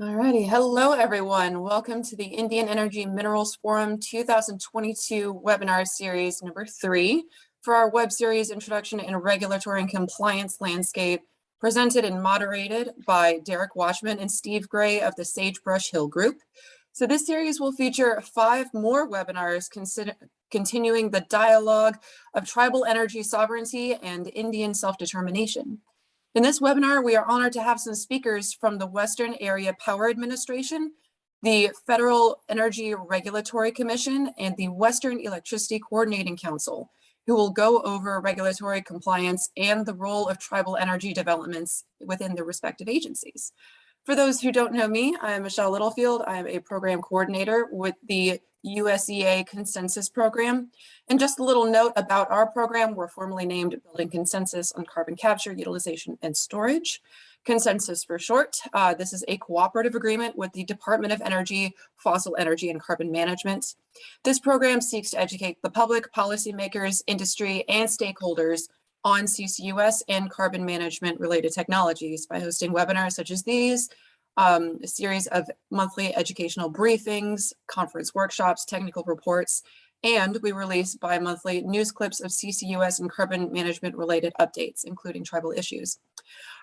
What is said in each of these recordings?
Alrighty, hello everyone. Welcome to the Indian Energy Minerals Forum 2022 webinar series number 3 for our web series Introduction in Regulatory and Compliance Landscape, presented and moderated by Derek Watchman and Steve Gray of the Sagebrush Hill Group. So this series will feature 5 more webinars continuing the dialogue of tribal energy sovereignty and Indian self-determination. In this webinar, we are honored to have some speakers from the Western Area Power Administration, the Federal Energy Regulatory Commission, and the Western Electricity Coordinating Council, who will go over regulatory compliance and the role of tribal energy developments within their respective agencies. For those who don't know me, I am Michelle Littlefield. I am a program coordinator with the USEA Consensus Program. And just a little note about our program, we're formally named Building Consensus on Carbon Capture, Utilization, and Storage. Consensus for short. This is a cooperative agreement with the Department of Energy, Fossil Energy, and Carbon Management. This program seeks to educate the public, policymakers, industry, and stakeholders on CCUS and carbon management related technologies by hosting webinars such as these, a series of monthly educational briefings, conference workshops, technical reports, and we release bi-monthly news clips of CCUS and carbon management related updates, including tribal issues.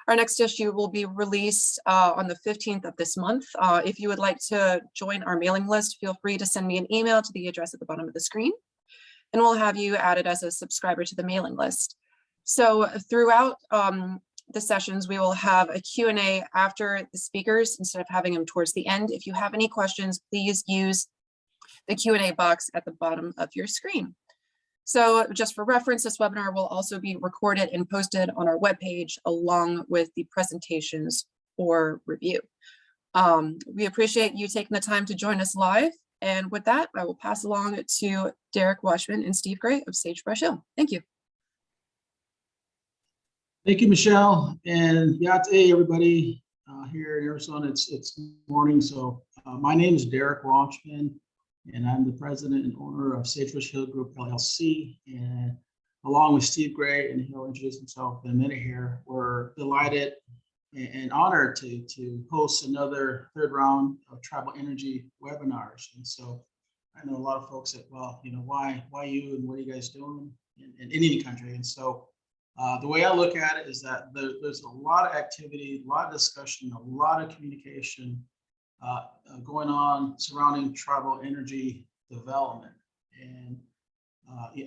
Our next issue will be released on the 15th of this month. If you would like to join our mailing list, feel free to send me an email to the address at the bottom of the screen, and we'll have you added as a subscriber to the mailing list. So throughout the sessions, we will have a Q&A after the speakers instead of having them towards the end. If you have any questions, please use the Q&A box at the bottom of your screen. So just for reference, this webinar will also be recorded and posted on our webpage along with the presentations for review. We appreciate you taking the time to join us live. And with that, I will pass along to Derek Watchman and Steve Gray of Sagebrush Hill. Thank you. Thank you, Michelle, and Yate, everybody here in Arizona. It's morning, so my name is Derek Watchman, and I'm the president and owner of Sagebrush Hill Group LLC. And along with Steve Gray, and he'll introduce himself in a minute here, we're delighted and honored to host another third round of tribal energy webinars. And so I know a lot of folks that, well, you know, why you and what are you guys doing in any country? And so the way I look at it is that there's a lot of activity, a lot of discussion, a lot of communication going on surrounding tribal energy development. And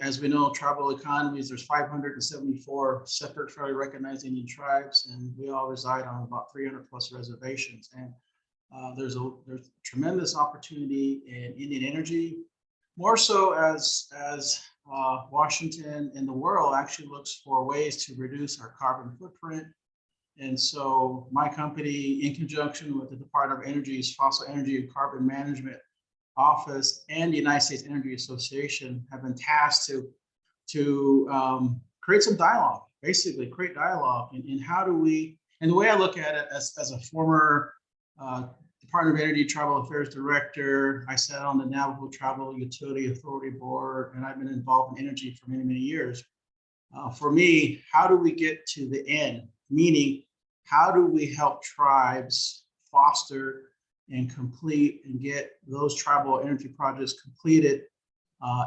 as we know, tribal economies, there's 574 separate federally recognized Indian tribes, and we all reside on about 300 plus reservations. And there's tremendous opportunity in Indian energy, more so as Washington and the world actually looks for ways to reduce our carbon footprint. And so my company, in conjunction with the Department of Energy's Fossil Energy and Carbon Management Office and the United States Energy Association, have been tasked to create some dialogue, basically create dialogue in how do we, and the way I look at it as a former Department of Energy Tribal Affairs Director, I sat on the Navajo Tribal Utility Authority Board, and I've been involved in energy for many, many years. For me, how do we get to the end? Meaning, how do we help tribes foster and complete and get those tribal energy projects completed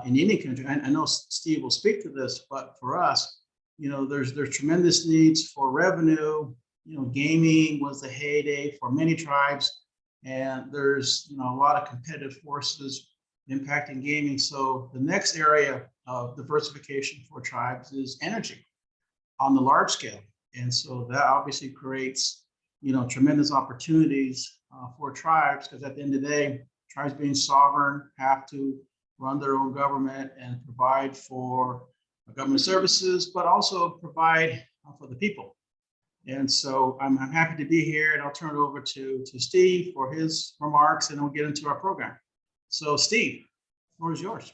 in any country? I know Steve will speak to this, but for us, you know, there's tremendous needs for revenue. You know, gaming was the heyday for many tribes. And there's, you know, a lot of competitive forces impacting gaming. So the next area of diversification for tribes is energy on the large scale. And so that obviously creates, you know, tremendous opportunities for tribes, because at the end of the day, tribes being sovereign have to run their own government and provide for government services, but also provide for the people. And so I'm happy to be here, and I'll turn it over to Steve for his remarks, and then we'll get into our program. So Steve, the floor is yours.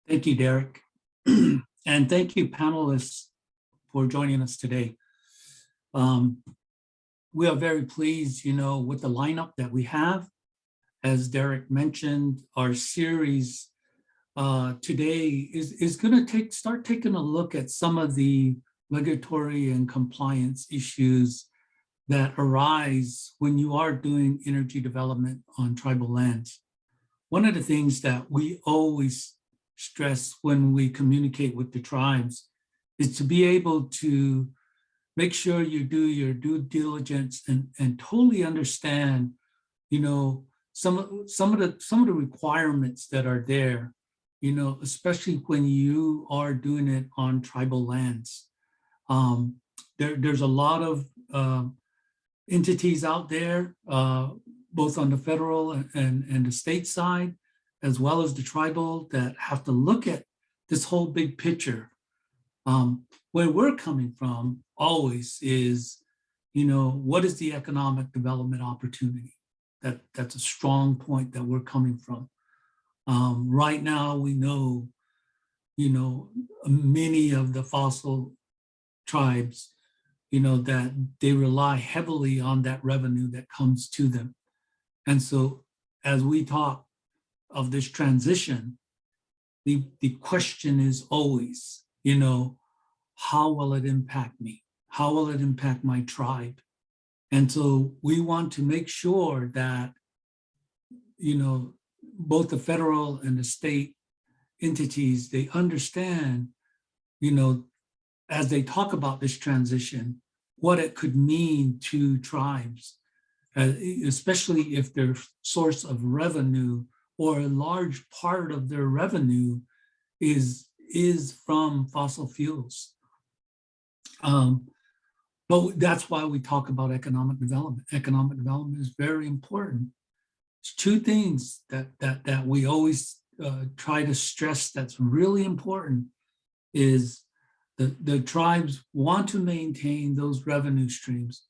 Thank you, Derek. And thank you, panelists, for joining us today. We are very pleased, you know, with the lineup that we have. As Derek mentioned, our series today is going to start taking a look at some of the regulatory and compliance issues that arise when you are doing energy development on tribal lands. One of the things that we always stress when we communicate with the tribes is to be able to make sure you do your due diligence and totally understand, some of the requirements that are there, especially when you are doing it on tribal lands. There's a lot of entities out there, both on the federal and the state side, as well as the tribal, that have to look at this whole big picture. Where we're coming from always is, what is the economic development opportunity? That's a strong point that we're coming from. Right now, we know, many of the fossil tribes, that they rely heavily on that revenue that comes to them. And so as we talk of this transition, the question is always, how will it impact me? How will it impact my tribe? And so we want to make sure that, both the federal and the state entities, they understand, as they talk about this transition, what it could mean to tribes, especially if their source of revenue or a large part of their revenue is from fossil fuels. But that's why we talk about economic development. Economic development is very important. It's two things that we always try to stress that's really important is the tribes want to maintain those revenue streams,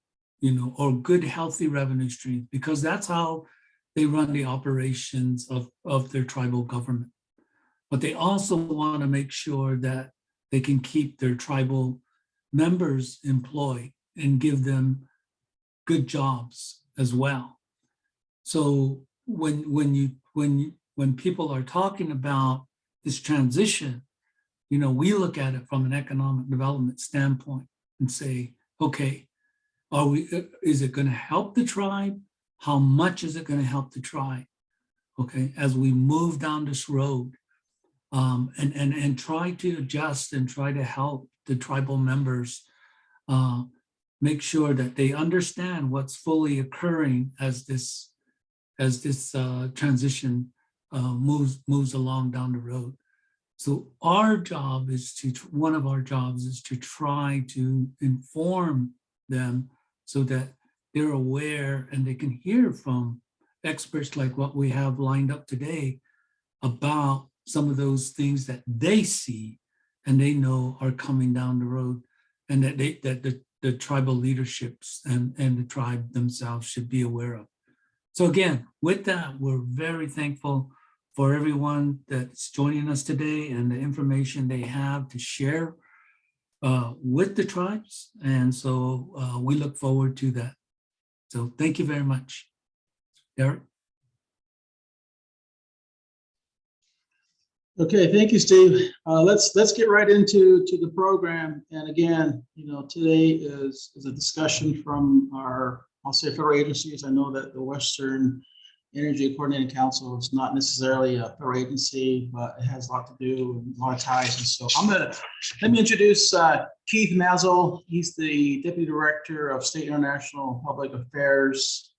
or good, healthy revenue streams, because that's how they run the operations of their tribal government. But they also want to make sure that they can keep their tribal members employed and give them good jobs as well. So when people are talking about this transition, we look at it from an economic development standpoint and say, okay, is it going to help the tribe? How much is it going to help the tribe? Okay, as we move down this road, and try to adjust and try to help the tribal members make sure that they understand what's fully occurring as this transition moves along down the road. So one of our jobs is to try to inform them so that they're aware and they can hear from experts like what we have lined up today about some of those things that they see and they know are coming down the road, and that the tribal leaderships and the tribe themselves should be aware of. So again, with that, we're very thankful for everyone that's joining us today and the information they have to share with the tribes. And so we look forward to that. So thank you very much. Derek? Okay, thank you, Steve. Let's get right into the program. And again, today is a discussion from our, I'll say, federal agencies. I know that the Western Energy Coordinating Council is not necessarily a federal agency, but it has a lot to do and a lot of ties. And so let me introduce Keith Mazel. He's the Deputy Director of State International Public Affairs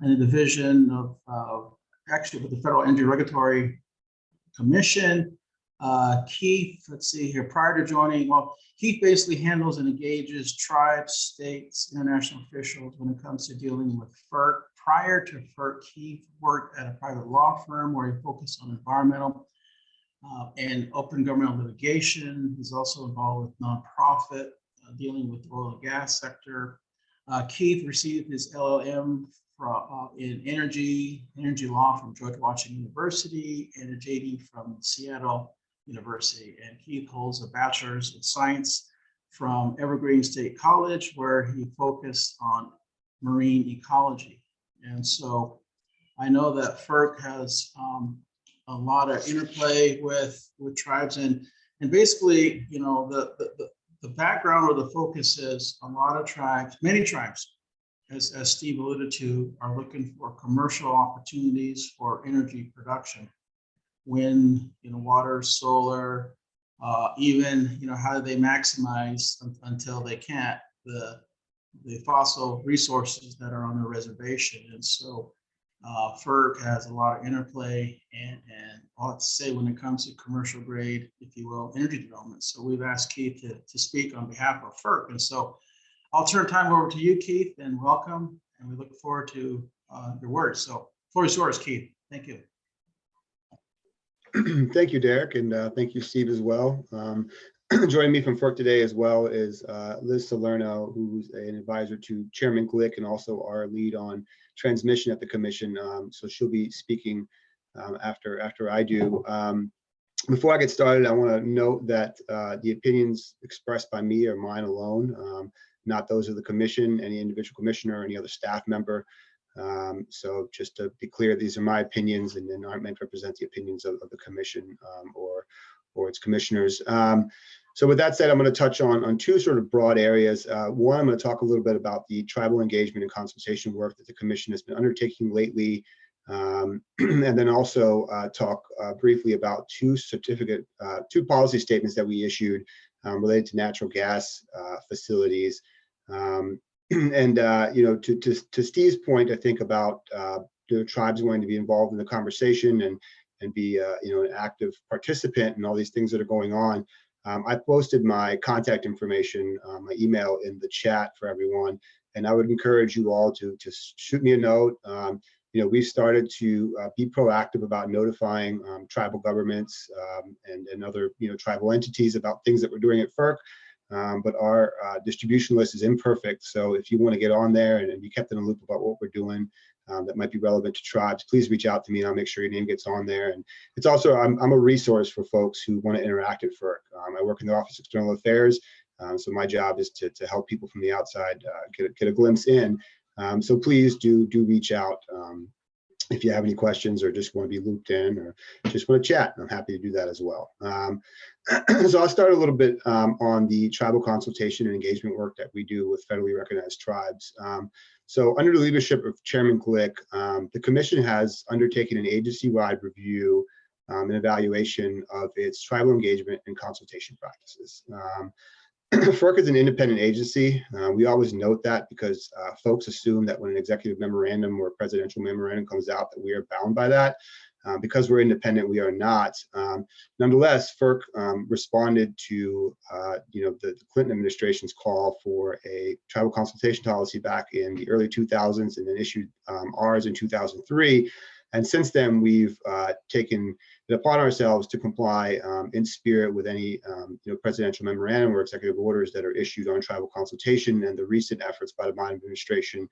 and the Division of actually with the Federal Energy Regulatory Commission. Keith, let's see here, prior to joining, Keith basically handles and engages tribes, states, international officials when it comes to dealing with FERC. Prior to FERC, Keith worked at a private law firm where he focused on environmental and open governmental litigation. He's also involved with nonprofit dealing with the oil and gas sector. Keith received his LLM in energy law from George Washington University and a JD from Seattle University. And Keith holds a bachelor's in science from Evergreen State College, where he focused on marine ecology. And so I know that FERC has a lot of interplay with tribes, and basically, the background or the focus is a lot of tribes, many tribes as Steve alluded to, are looking for commercial opportunities for energy production. Wind, water, solar, even, how do they maximize until they can't the fossil resources that are on the reservation. And so FERC has a lot of interplay and a lot to say when it comes to commercial grade, if you will, energy development. So we've asked Keith to speak on behalf of FERC. And so I'll turn time over to you, Keith, and welcome. And we look forward to your words. So floor is yours, Keith. Thank you. Thank you, Derek, and thank you, Steve, as well. Joining me from FERC today as well is Liz Salerno, who's an advisor to Chairman Glick and also our lead on transmission at the commission. So she'll be speaking after I do. Before I get started, I want to note that the opinions expressed by me are mine alone, not those of the commission, any individual commissioner, or any other staff member. So just to be clear, these are my opinions and then aren't meant to represent the opinions of the commission or its commissioners. So with that said, I'm going to touch on two sort of broad areas. One, I'm going to talk a little bit about the tribal engagement and consultation work that the commission has been undertaking lately. And then also talk briefly about two policy statements that we issued related to natural gas facilities. To Steve's point, I think about the tribes wanting to be involved in the conversation and be an active participant in all these things that are going on. I posted my contact information, my email in the chat for everyone, and I would encourage you all to shoot me a note. We've started to be proactive about notifying tribal governments and other tribal entities about things that we're doing at FERC. But our distribution list is imperfect. So if you want to get on there and be kept in the loop about what we're doing that might be relevant to tribes, please reach out to me and I'll make sure your name gets on there. And it's also, I'm a resource for folks who want to interact at FERC. I work in the Office of External Affairs. So my job is to help people from the outside get a glimpse in. So please do reach out if you have any questions or just want to be looped in or just want to chat. I'm happy to do that as well. So I'll start a little bit on the tribal consultation and engagement work that we do with federally recognized tribes. So under the leadership of Chairman Glick, the commission has undertaken an agency-wide review and evaluation of its tribal engagement and consultation practices. FERC is an independent agency. We always note that because folks assume that when an executive memorandum or a presidential memorandum comes out that we are bound by that. Because we're independent, we are not. Nonetheless, FERC responded to the Clinton administration's call for a tribal consultation policy back in the early 2000s and then issued ours in 2003. And since then, we've taken it upon ourselves to comply in spirit with any presidential memorandum or executive orders that are issued on tribal consultation, and the recent efforts by the Biden administration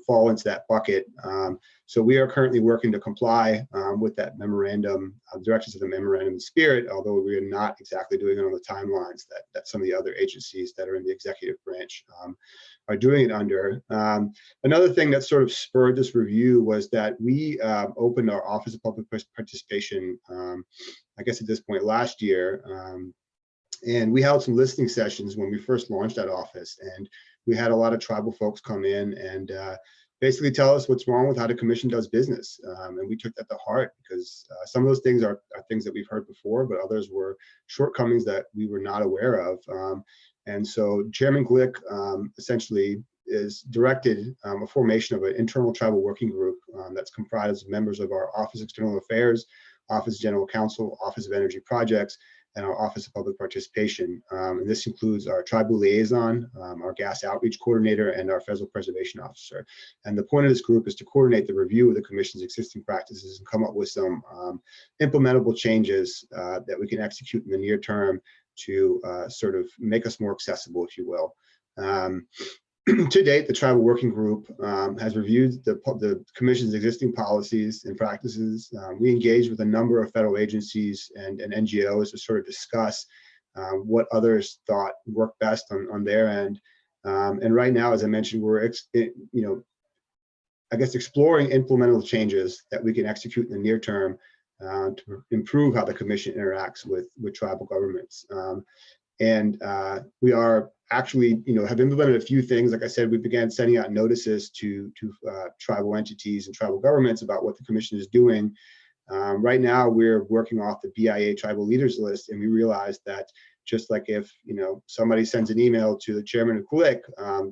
fall into that bucket. So we are currently working to comply with that memorandum, directives of the memorandum in spirit, although we are not exactly doing it on the timelines that some of the other agencies that are in the executive branch are doing it under. Another thing that sort of spurred this review was that we opened our Office of Public Participation, I guess at this point last year, and we held some listening sessions when we first launched that office, and we had a lot of tribal folks come in and basically tell us what's wrong with how the commission does business. And we took that to heart because some of those things are things that we've heard before, but others were shortcomings that we were not aware of. And so Chairman Glick essentially is directed a formation of an internal tribal working group that's comprised of members of our Office of External Affairs, Office of General Counsel, Office of Energy Projects, and our Office of Public Participation. And this includes our tribal liaison, our gas outreach coordinator, and our federal preservation officer. And the point of this group is to coordinate the review of the commission's existing practices and come up with some implementable changes that we can execute in the near term to sort of make us more accessible, if you will. To date, the tribal working group has reviewed the commission's existing policies and practices. We engaged with a number of federal agencies and NGOs to sort of discuss what others thought worked best on their end. And right now, as I mentioned, we're exploring implementable changes that we can execute in the near term to improve how the commission interacts with tribal governments. And we are actually, have implemented a few things. Like I said, we began sending out notices to tribal entities and tribal governments about what the commission is doing. Right now, we're working off the BIA tribal leaders list, and we realized that just like if somebody sends an email to the chairman of CLIC,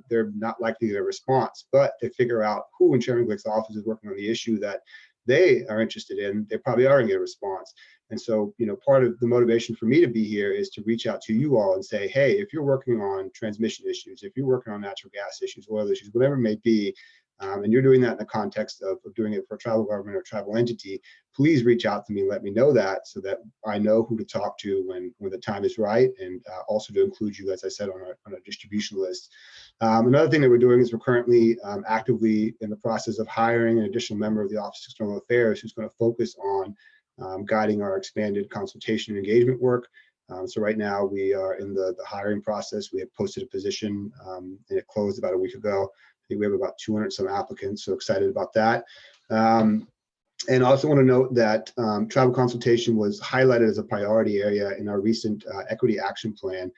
they're not likely to get a response. But they figure out who in Chairman CLIC's office is working on the issue that they are interested in, they probably are going to get a response. And so, part of the motivation for me to be here is to reach out to you all and say, hey, if you're working on transmission issues, if you're working on natural gas issues, oil issues, whatever it may be, and you're doing that in the context of doing it for a tribal government or tribal entity, please reach out to me and let me know that, so that I know who to talk to when the time is right, and also to include you, as I said, on a distribution list. Another thing that we're doing is we're currently actively in the process of hiring an additional member of the Office of External Affairs who's going to focus on guiding our expanded consultation and engagement work. So right now we are in the hiring process. We have posted a position and it closed about a week ago. I think we have about 200 some applicants, so excited about that. And I also want to note that tribal consultation was highlighted as a priority area in our recent equity action plan.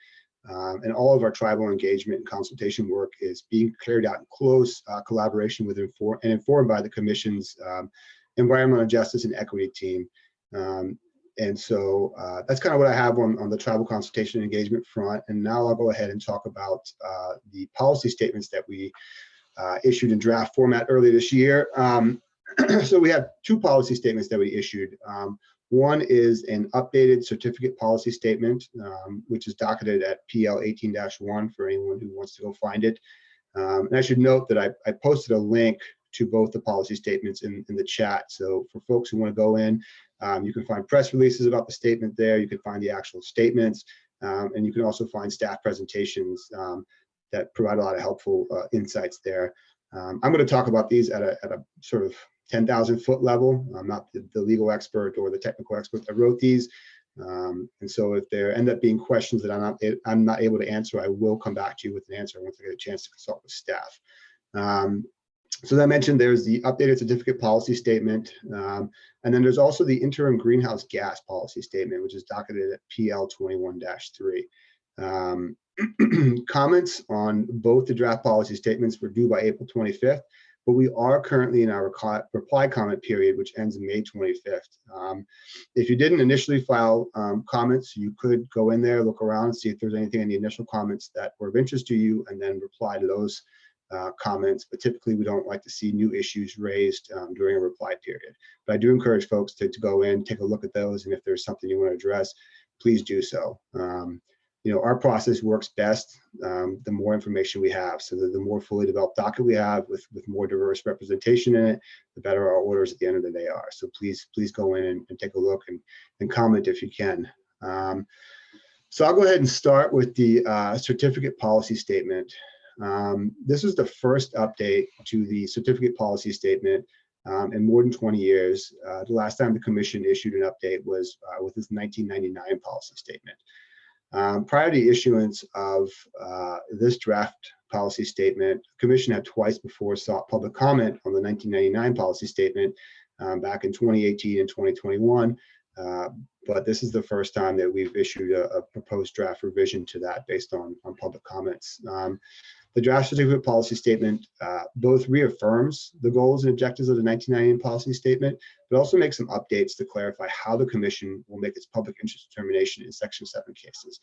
And all of our tribal engagement and consultation work is being carried out in close collaboration with and informed by the Commission's Environmental Justice and Equity team. And so that's kind of what I have on the tribal consultation and engagement front. And now I'll go ahead and talk about the policy statements that we issued in draft format earlier this year. So we have two policy statements that we issued. One is an updated certificate policy statement, which is docketed at PL 18-1 for anyone who wants to go find it. And I should note that I posted a link to both the policy statements in the chat. So for folks who want to go in, you can find press releases about the statement there. You can find the actual statements, and you can also find staff presentations that provide a lot of helpful insights there. I'm going to talk about these at a sort of 10,000 foot level. I'm not the legal expert or the technical expert that wrote these. And so if there end up being questions that I'm not able to answer, I will come back to you with an answer once I get a chance to consult with staff. So as I mentioned, there's the updated certificate policy statement. And then there's also the interim greenhouse gas policy statement, which is docketed at PL 21-3. Comments on both the draft policy statements were due by April 25th, but we are currently in our reply comment period, which ends May 25th. If you didn't initially file comments, you could go in there, look around, and see if there's anything in the initial comments that were of interest to you, and then reply to those comments. But typically, we don't like to see new issues raised during a reply period. But I do encourage folks to go in, take a look at those, and if there's something you want to address, please do so. Our process works best the more information we have. So the more fully developed docket we have with more diverse representation in it, the better our orders at the end of the day are. So please go in and take a look and comment if you can. So I'll go ahead and start with the certificate policy statement. This is the first update to the certificate policy statement in more than 20 years. The last time the Commission issued an update was with its 1999 policy statement. Prior to the issuance of this draft policy statement, the Commission had twice before sought public comment on the 1999 policy statement back in 2018 and 2021. But this is the first time that we've issued a proposed draft revision to that based on public comments. The draft certificate policy statement both reaffirms the goals and objectives of the 1999 policy statement, but also makes some updates to clarify how the Commission will make its public interest determination in Section 7 cases.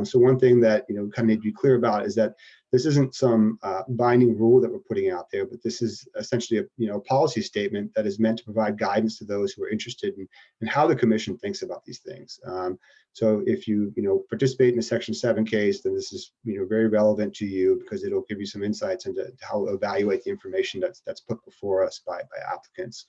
So one thing that kind of need to be clear about is that this isn't some binding rule that we're putting out there, but this is essentially a policy statement that is meant to provide guidance to those who are interested in how the Commission thinks about these things. So if you participate in a Section 7 case, then this is very relevant to you because it'll give you some insights into how to evaluate the information that's put before us by applicants.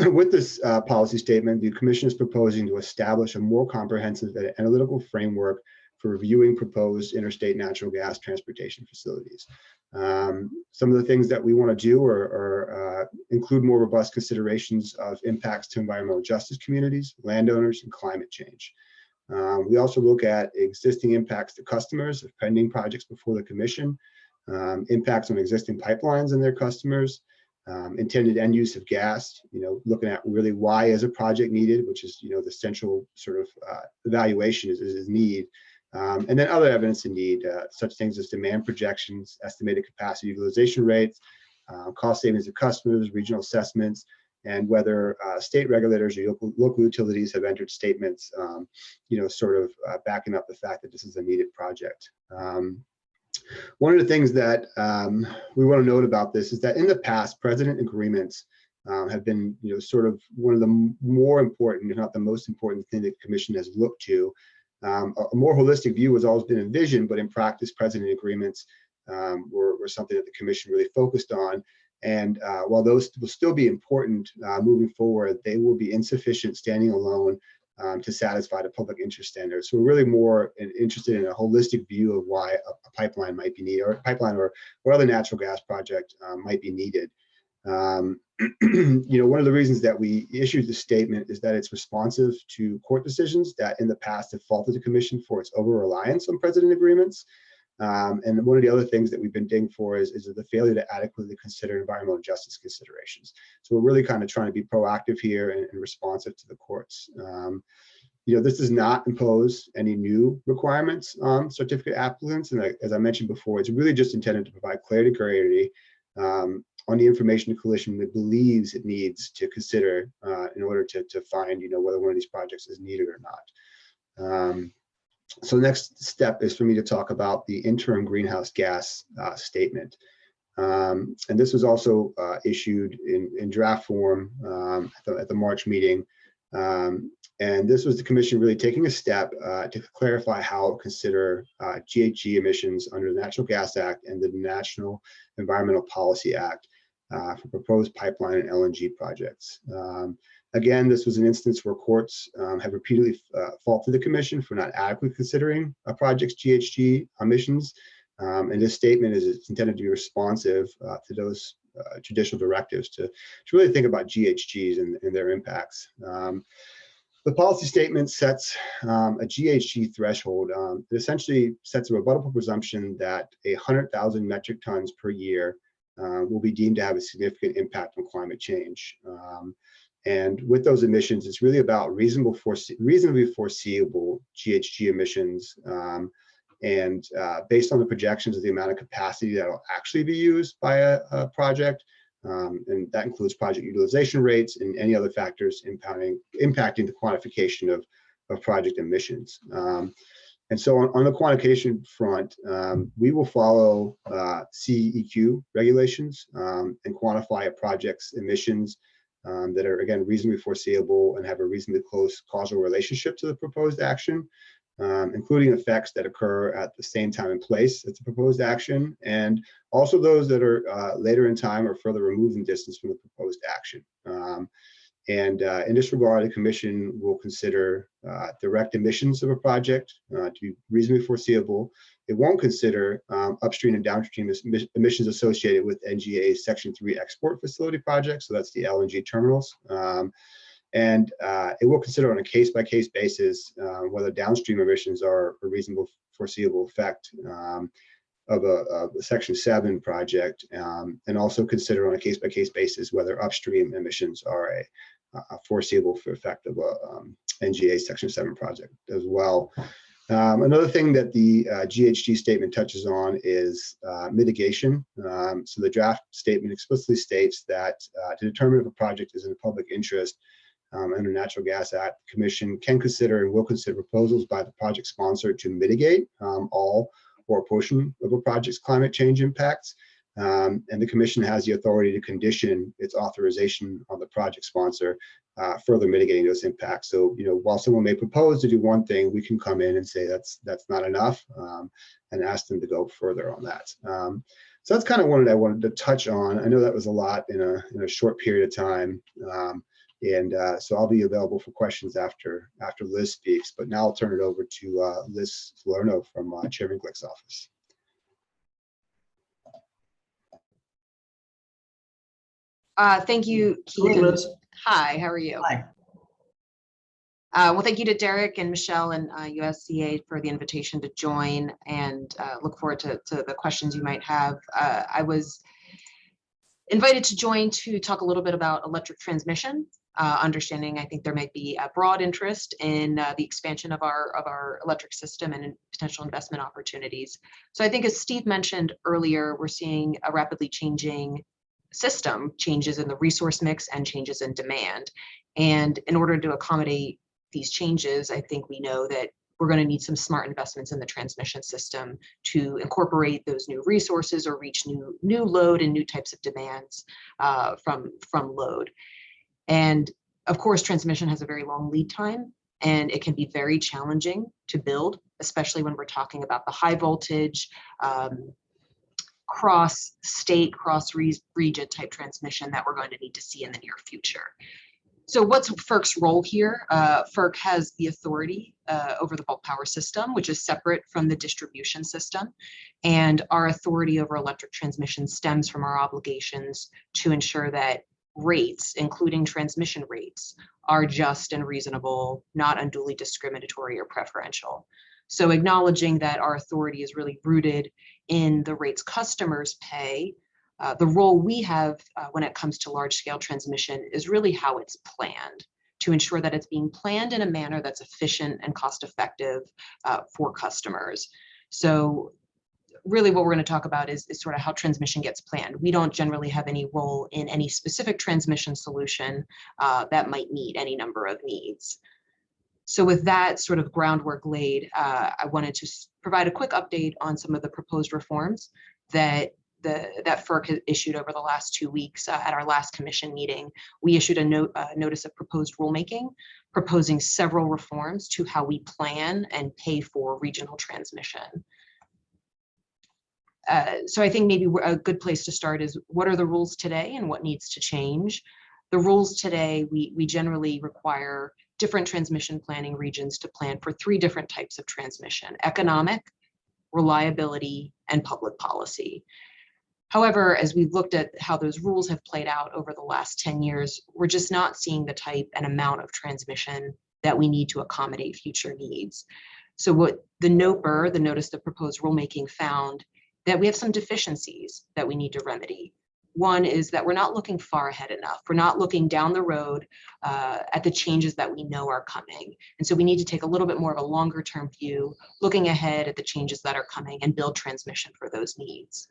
With this policy statement, the Commission is proposing to establish a more comprehensive analytical framework for reviewing proposed interstate natural gas transportation facilities. Some of the things that we want to do are include more robust considerations of impacts to environmental justice communities, landowners, and climate change. We also look at existing impacts to customers of pending projects before the Commission, impacts on existing pipelines and their customers, intended end use of gas, looking at really why is a project needed, which is, the central sort of evaluation is need. And then other evidence of need, such things as demand projections, estimated capacity utilization rates, cost savings to customers, regional assessments, and whether state regulators or local utilities have entered statements, sort of backing up the fact that this is a needed project. One of the things that we want to note about this is that in the past, precedent agreements have been, sort of one of the more important, if not the most important thing that the Commission has looked to. A more holistic view has always been envisioned, but in practice, precedent agreements were something that the Commission really focused on. And while those will still be important moving forward, they will be insufficient standing alone to satisfy the public interest standards. So we're really more interested in a holistic view of why a pipeline might be needed, or a pipeline or other natural gas project might be needed. One of the reasons that we issued this statement is that it's responsive to court decisions that in the past have faulted the Commission for its over-reliance on precedent agreements. And one of the other things that we've been digging for is the failure to adequately consider environmental justice considerations. So we're really kind of trying to be proactive here and responsive to the courts. This does not impose any new requirements on certificate applicants. And as I mentioned before, it's really just intended to provide clarity on the information the coalition believes it needs to consider in order to find, whether one of these projects is needed or not. So the next step is for me to talk about the interim greenhouse gas statement. And this was also issued in draft form at the March meeting. And this was the Commission really taking a step to clarify how it consider GHG emissions under the Natural Gas Act and the National Environmental Policy Act for proposed pipeline and LNG projects. Again, this was an instance where courts have repeatedly faulted the Commission for not adequately considering a project's GHG emissions. And this statement is intended to be responsive to those judicial directives to really think about GHGs and their impacts. The policy statement sets a GHG threshold that essentially sets a rebuttable presumption that 100,000 metric tons per year will be deemed to have a significant impact on climate change. And with those emissions, it's really about reasonably foreseeable GHG emissions, and based on the projections of the amount of capacity that will actually be used by a project, and that includes project utilization rates and any other factors impacting the quantification of project emissions. And so on the quantification front, we will follow CEQ regulations and quantify a project's emissions that are, again, reasonably foreseeable and have a reasonably close causal relationship to the proposed action, including effects that occur at the same time and place as the proposed action, and also those that are later in time or further removed in distance from the proposed action. And in this regard, the Commission will consider direct emissions of a project to be reasonably foreseeable. It won't consider upstream and downstream emissions associated with NGA's Section 3 export facility projects, so that's the LNG terminals. And it will consider on a case-by-case basis whether downstream emissions are a reasonable foreseeable effect of a Section 7 project, and also consider on a case-by-case basis whether upstream emissions are a foreseeable effect of a NGA Section 7 project as well. Another thing that the GHG statement touches on is mitigation. So the draft statement explicitly states that to determine if a project is in the public interest under Natural Gas Act, the Commission can consider and will consider proposals by the project sponsor to mitigate all or a portion of a project's climate change impacts. And the Commission has the authority to condition its authorization on the project sponsor, further mitigating those impacts. So, while someone may propose to do one thing, we can come in and say that's not enough, and ask them to go further on that. So that's kind of one that I wanted to touch on. I know that was a lot in a short period of time. So I'll be available for questions after Liz speaks, but now I'll turn it over to Liz Salerno from Chairman Glick's office. Thank you, Keith. Hi, how are you? Hi. Well, thank you to Derek and Michelle and USEA for the invitation to join, and look forward to the questions you might have. I was Invited to join to talk a little bit about electric transmission, understanding I think there might be a broad interest in the expansion of our electric system and in potential investment opportunities. So I think as Steve mentioned earlier, we're seeing a rapidly changing system, changes in the resource mix and changes in demand. And in order to accommodate these changes, I think we know that we're going to need some smart investments in the transmission system to incorporate those new resources or reach new load and new types of demands from load. And of course, transmission has a very long lead time, and it can be very challenging to build, especially when we're talking about the high voltage, cross-state, cross-region type transmission that we're going to need to see in the near future. So what's FERC's role here? FERC has the authority over the bulk power system, which is separate from the distribution system. And our authority over electric transmission stems from our obligations to ensure that rates, including transmission rates, are just and reasonable, not unduly discriminatory or preferential. So acknowledging that our authority is really rooted in the rates customers pay, the role we have when it comes to large scale transmission is really how it's planned, to ensure that it's being planned in a manner that's efficient and cost effective for customers. So really what we're going to talk about is sort of how transmission gets planned. We don't generally have any role in any specific transmission solution that might meet any number of needs. So with that sort of groundwork laid, I wanted to provide a quick update on some of the proposed reforms that FERC has issued over the last 2 weeks. At our last commission meeting, we issued a notice of proposed rulemaking, proposing several reforms to how we plan and pay for regional transmission. So I think maybe a good place to start is what are the rules today and what needs to change? The rules today, we generally require different transmission planning regions to plan for 3 different types of transmission: economic, reliability, and public policy. However, as we've looked at how those rules have played out over the last 10 years, we're just not seeing the type and amount of transmission that we need to accommodate future needs. So what the NOPR, the Notice of Proposed Rulemaking, found that we have some deficiencies that we need to remedy. One is that we're not looking far ahead enough. We're not looking down the road at the changes that we know are coming. And so we need to take a little bit more of a longer term view, looking ahead at the changes that are coming and build transmission for those needs.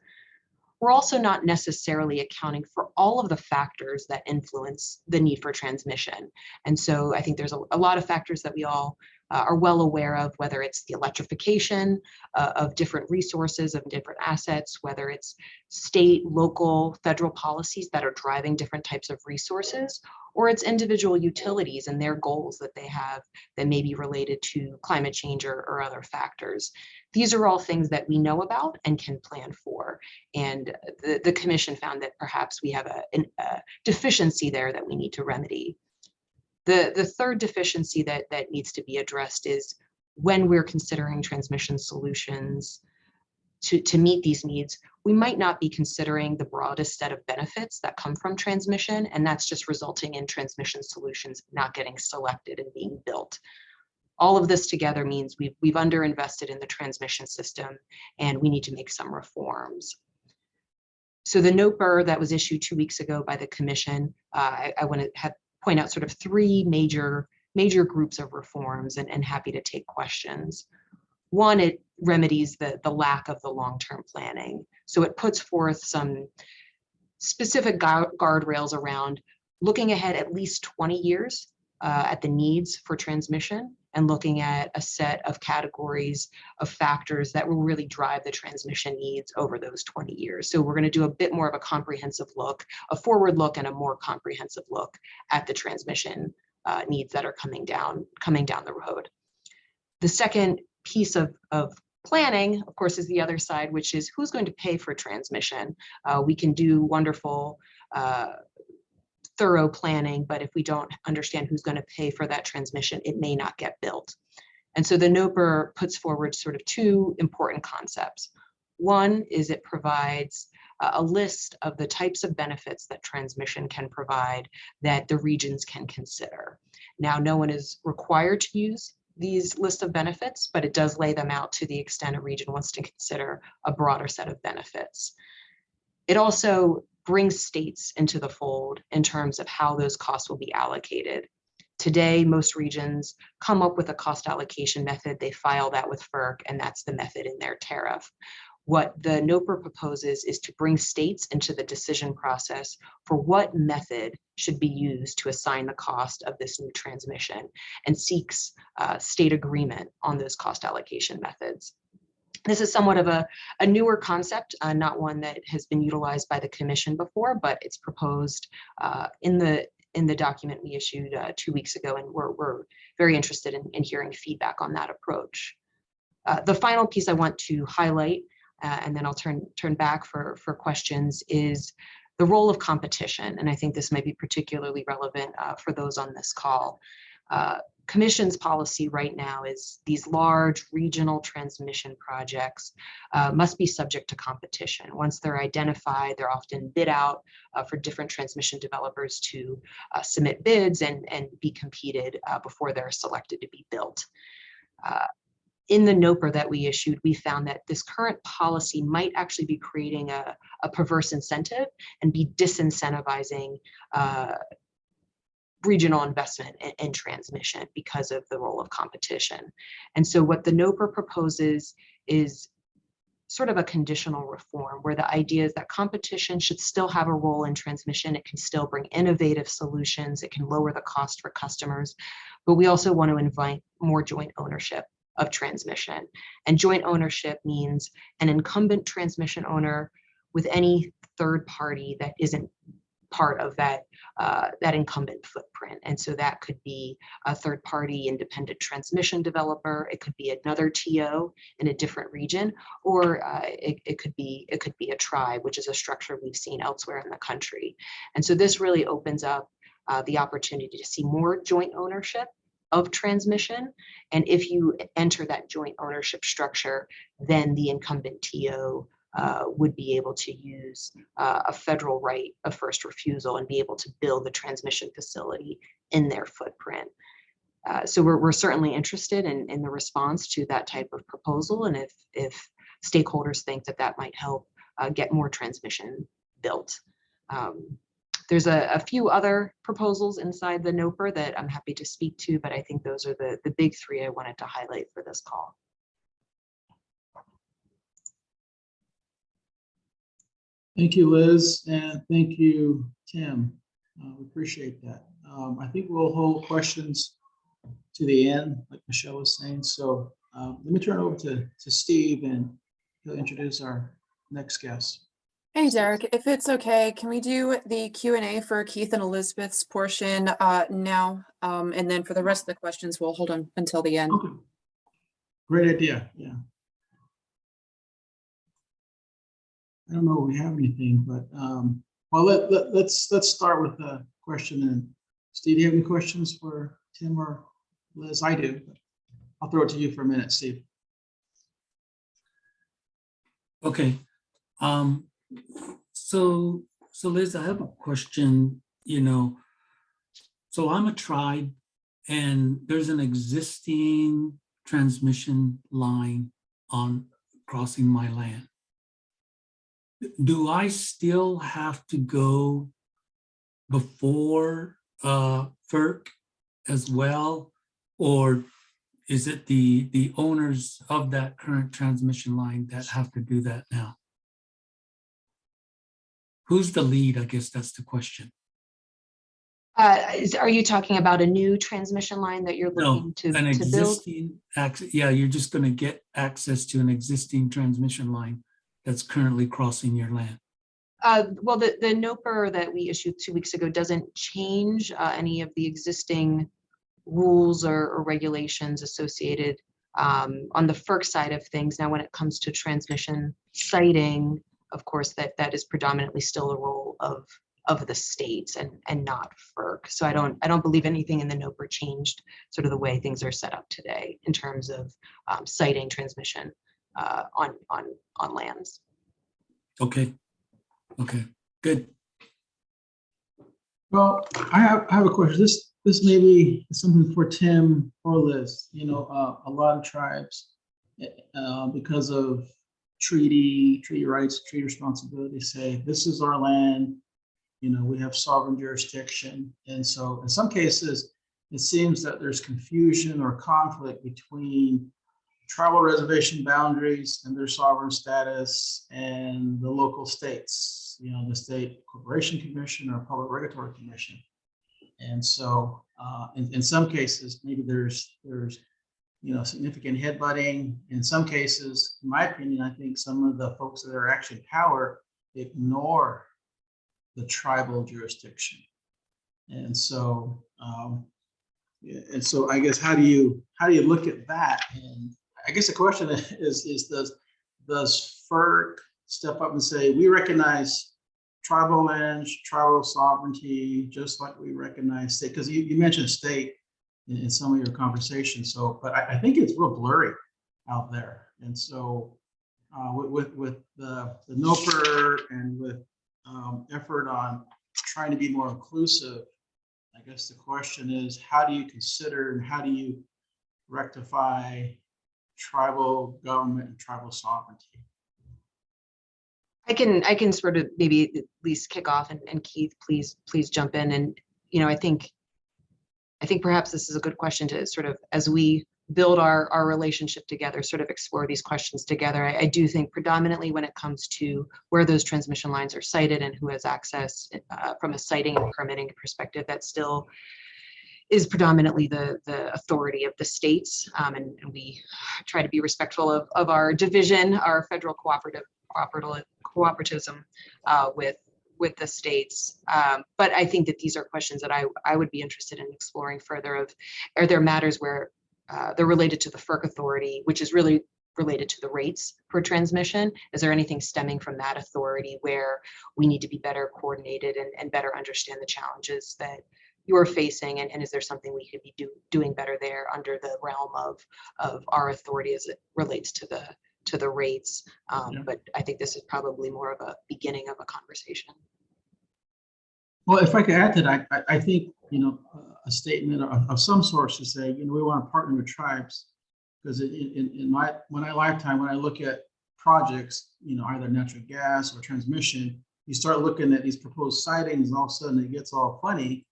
We're also not necessarily accounting for all of the factors that influence the need for transmission. And so I think there's a lot of factors that we all are well aware of, whether it's the electrification of different resources, of different assets, whether it's state, local, federal policies that are driving different types of resources, or it's individual utilities and their goals that they have that may be related to climate change or other factors. These are all things that we know about and can plan for. And the commission found that perhaps we have a deficiency there that we need to remedy. The third deficiency that needs to be addressed is when we're considering transmission solutions to meet these needs, we might not be considering the broadest set of benefits that come from transmission, and that's just resulting in transmission solutions not getting selected and being built. All of this together means we've underinvested in the transmission system, and we need to make some reforms. So the NOPR that was issued 2 weeks ago by the commission, I want to point out sort of 3 major groups of reforms, and happy to take questions. One, it remedies the lack of the long-term planning. So it puts forth some specific guardrails around looking ahead at least 20 years at the needs for transmission, and looking at a set of categories of factors that will really drive the transmission needs over those 20 years. So we're going to do a bit more of a comprehensive look, a forward look, and a more comprehensive look at the transmission needs that are coming down the road. The second piece of planning, of course, is the other side, which is who's going to pay for transmission. We can do wonderful thorough planning, but if we don't understand who's going to pay for that transmission, it may not get built. And so the NOPR puts forward sort of 2 important concepts. One is it provides a list of the types of benefits that transmission can provide that the regions can consider. Now, no one is required to use these lists of benefits, but it does lay them out to the extent a region wants to consider a broader set of benefits. It also bring states into the fold in terms of how those costs will be allocated. Today, most regions come up with a cost allocation method. They file that with FERC, and that's the method in their tariff. What the NOPR proposes is to bring states into the decision process for what method should be used to assign the cost of this new transmission, and seeks state agreement on those cost allocation methods. This is somewhat of a newer concept, not one that has been utilized by the commission before, but it's proposed in the document we issued 2 weeks ago, and we're very interested in hearing feedback on that approach. The final piece I want to highlight, and then I'll turn back for questions, is the role of competition. And I think this might be particularly relevant for those on this call. Commission's policy right now is these large regional transmission projects must be subject to competition. Once they're identified, they're often bid out for different transmission developers to submit bids and be competed before they're selected to be built. In the NOPR that we issued, we found that this current policy might actually be creating a perverse incentive and be disincentivizing regional investment in transmission because of the role of competition. And so what the NOPR proposes is sort of a conditional reform, where the idea is that competition should still have a role in transmission. It can still bring innovative solutions. It can lower the cost for customers, but we also want to invite more joint ownership of transmission. And joint ownership means an incumbent transmission owner with any third party that isn't part of that incumbent footprint. And so that could be a third party independent transmission developer. It could be another TO in a different region, or it could be a tribe, which is a structure we've seen elsewhere in the country. And so this really opens up the opportunity to see more joint ownership of transmission. And if you enter that joint ownership structure, then the incumbent TO would be able to use a federal right of first refusal and be able to build the transmission facility in their footprint. So we're certainly interested in the response to that type of proposal, and if stakeholders think that might help get more transmission built. There's a few other proposals inside the NOPR that I'm happy to speak to, but I think those are the big three I wanted to highlight for this call. Thank you, Liz, and thank you, Tim. We appreciate that. I think we'll hold questions to the end, like Michelle was saying. So let me turn it over to Steve, and he'll introduce our next guest. Hey, Derek, if it's okay, can we do the Q&A for Keith and Elizabeth's portion now? And then for the rest of the questions, we'll hold on until the end. Okay. Great idea. Yeah. I don't know if we have anything, but well, let's start with a question. And Steve, do you have any questions for Tim or Liz? I do. But I'll throw it to you for a minute, Steve. Okay. So Liz, I have a question. So I'm a tribe, and there's an existing transmission line on crossing my land. Do I still have to go before FERC as well, or is it the owners of that current transmission line that have to do that now? Who's the lead? I guess that's the question. Are you talking about a new transmission line that you're looking to build? Existing access. Yeah, you're just going to get access to an existing transmission line that's currently crossing your land. Well, the NOPR that we issued 2 weeks ago doesn't change any of the existing rules or regulations associated on the FERC side of things. Now, when it comes to transmission siting, of course, that is predominantly still a role of the states and not FERC. So I don't believe anything in the NOPR changed sort of the way things are set up today in terms of siting transmission on lands. Okay, good. Well, I have a question. This may be something for Tim or Liz. A lot of tribes, because of treaty rights, treaty responsibilities, say, this is our land, we have sovereign jurisdiction. And so in some cases, it seems that there's confusion or conflict between tribal reservation boundaries and their sovereign status and the local states, the State Corporation Commission or Public Regulatory Commission. And so in some cases, maybe there's significant headbutting. In some cases, in my opinion, I think some of the folks that are actually in power ignore the tribal jurisdiction. And so I guess how do you look at that? And I guess the question is does FERC step up and say, we recognize tribal lands, tribal sovereignty, just like we recognize state? Because you mentioned state in some of your conversations. So, but I think it's real blurry out there. And so with the NOPR and with effort on trying to be more inclusive, I guess the question is, how do you consider and how do you rectify tribal government and tribal sovereignty? I can sort of maybe at least kick off, and Keith, please jump in. And I think perhaps this is a good question to sort of, as we build our relationship together, sort of explore these questions together. I do think predominantly when it comes to where those transmission lines are sited and who has access from a siting and permitting perspective, that still is predominantly the authority of the states. And we try to be respectful of our division, our federal cooperativism with the states. But I think that these are questions that I would be interested in exploring further of, are there matters where they're related to the FERC authority, which is really related to the rates for transmission? Is there anything stemming from that authority where we need to be better coordinated and better understand the challenges that you're facing? And is there something we could be doing better there under the realm of our authority as it relates to the rates? Yeah. But I think this is probably more of a beginning of a conversation. Well, if I could add to that, I think, a statement of some sort to say, we want to partner with tribes, because in my lifetime, when I look at projects, either natural gas or transmission, you start looking at these proposed sightings, and all of a sudden it gets all funny.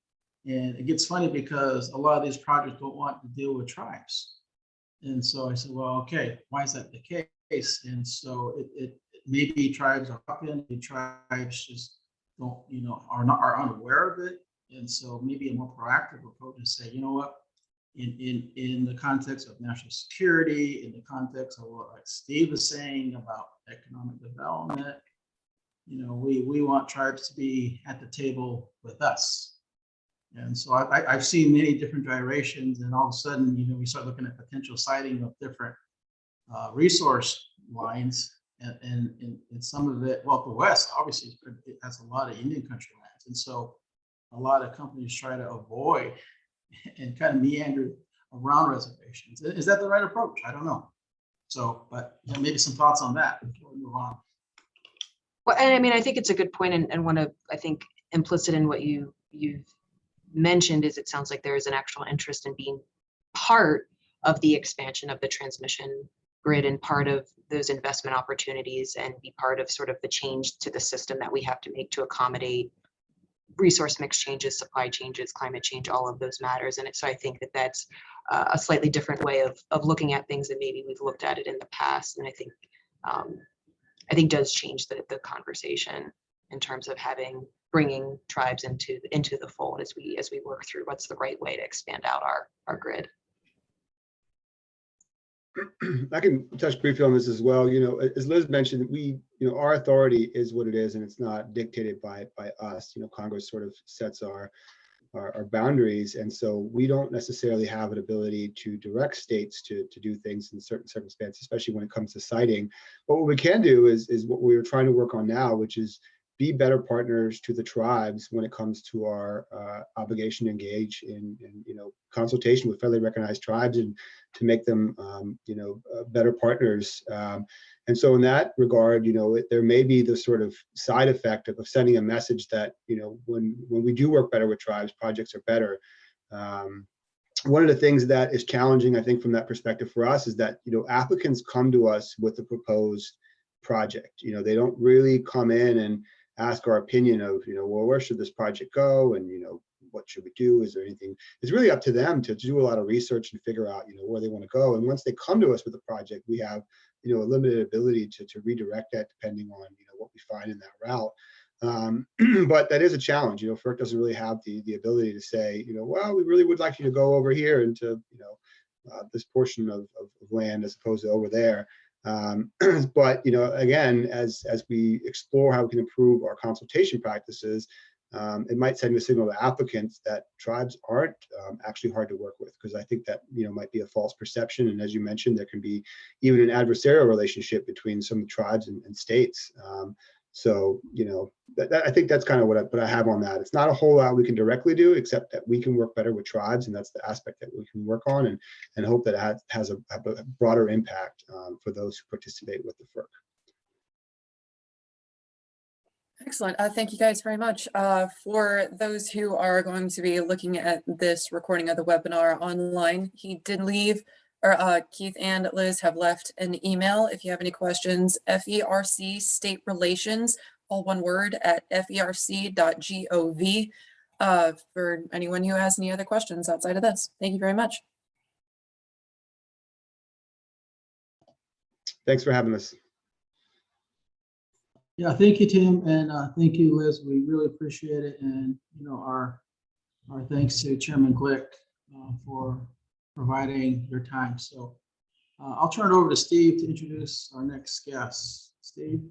And it gets funny because a lot of these projects don't want to deal with tribes. And so I said, well, okay, why is that the case? And so it maybe tribes are up in, maybe tribes just don't, are unaware of it. And so maybe a more proactive approach is say, you know what, in the context of national security, in the context of what like Steve is saying about economic development, we want tribes to be at the table with us. And so I've seen many different gyrations, and all of a sudden, we start looking at potential siting of different resource lines, and some of it, well, the West obviously it has a lot of Indian country lands, and so a lot of companies try to avoid and kind of meander around reservations. Is that the right approach? I don't know. So, but maybe some thoughts on that before we move on. Well, and I mean, I think it's a good point, and one of, I think, implicit in what you've mentioned is it sounds like there is an actual interest in being part of the expansion of the transmission grid and part of those investment opportunities, and be part of sort of the change to the system that we have to make to accommodate resource mix changes, supply changes, climate change, all of those matters. And so I think that that's a slightly different way of looking at things than maybe we've looked at it in the past. And I think does change the conversation in terms of bringing tribes into the fold as we work through what's the right way to expand out our grid. I can touch briefly on this as well. As Liz mentioned, our authority is what it is, and it's not dictated by us. Congress sort of sets our boundaries, and so we don't necessarily have an ability to direct states to do things in certain circumstances, especially when it comes to siting. But what we can do is what we're trying to work on now, which is be better partners to the tribes when it comes to our obligation to engage in consultation with federally recognized tribes and to make them better partners. And so in that regard, there may be the sort of side effect of sending a message that when we do work better with tribes, projects are better. One of the things that is challenging, I think, from that perspective for us is that applicants come to us with a proposed project. You know, they don't really come in and ask our opinion of, you know, well, where should this project go? And, you know, what should we do? Is there anything? It's really up to them to do a lot of research and figure out, you know, where they want to go. And once they come to us with a project, we have, you know, a limited ability to redirect that depending on, you know, what we find in that route. But that is a challenge. You know, FERC doesn't really have the ability to say, you know, well, we really would like you to go over here into, you know, this portion of land as opposed to over there. But, you know, again, as we explore how we can improve our consultation practices, it might send a signal to applicants that tribes aren't actually hard to work with, because I think that, you know, might be a false perception. And as you mentioned, there can be even an adversarial relationship between some of the tribes and states. So, you know, I think that's kind of what I have on that. It's not a whole lot we can directly do, except that we can work better with tribes, and that's the aspect that we can work on, and hope that it has a broader impact for those who participate with the FERC. Excellent. Thank you guys very much. For those who are going to be looking at this recording of the webinar online, he did leave, or Keith and Liz have left an email. If you have any questions, FERC State Relations, all one word, at ferc.gov, for anyone who has any other questions outside of this. Thank you very much. Thanks for having us. Yeah, thank you, Tim, and thank you, Liz. We really appreciate it, and you know, our thanks to Chairman Glick for providing your time. So I'll turn it over to Steve to introduce our next guest. Steve.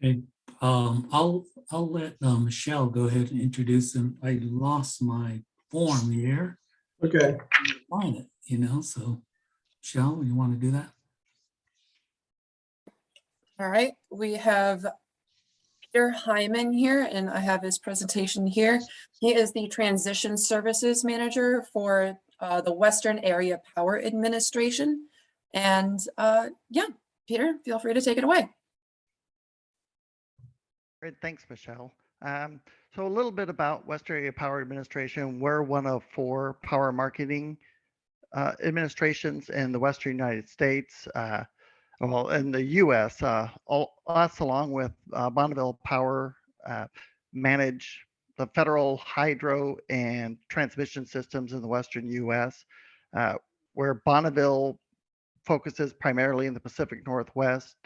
Okay, I'll let Michelle go ahead and introduce him. I lost my form here. Okay. Find it, you know, so Michelle, you want to do that? All right, we have Peter Hyman here, and I have his presentation here. He is the Transition Services Manager for the Western Area Power Administration. And yeah, Peter, feel free to take it away. Great, thanks, Michelle. So a little bit about Western Area Power Administration. We're one of 4 power marketing administrations in the Western United States. Well, in the U.S., us along with Bonneville Power manage the federal hydro and transmission systems in the Western U.S., where Bonneville focuses primarily in the Pacific Northwest.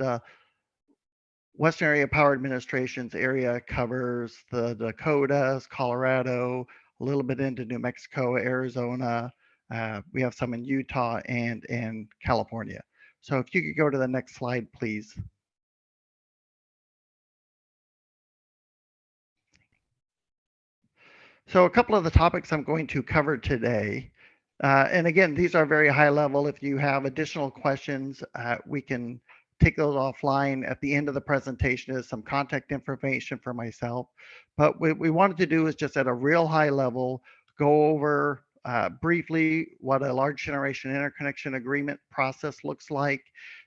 Western Area Power Administration's area covers the Dakotas, Colorado, a little bit into New Mexico, Arizona. We have some in Utah and in California. So if you could go to the next slide, please. So a couple of the topics I'm going to cover today. And again, these are very high level. If you have additional questions, we can take those offline. At the end of the presentation is some contact information for myself. But what we wanted to do is just at a real high level, go over briefly what a large generation interconnection agreement process looks like.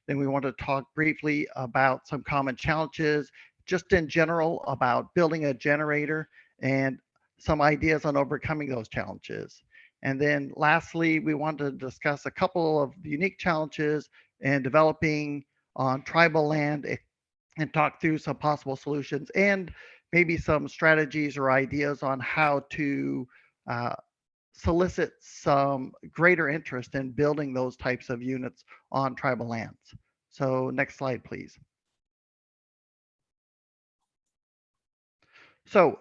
Then we want to talk briefly about some common challenges, just in general about building a generator and some ideas on overcoming those challenges. And then lastly, we want to discuss a couple of unique challenges in developing on tribal land and talk through some possible solutions and maybe some strategies or ideas on how to solicit some greater interest in building those types of units on tribal lands. So next slide, please. So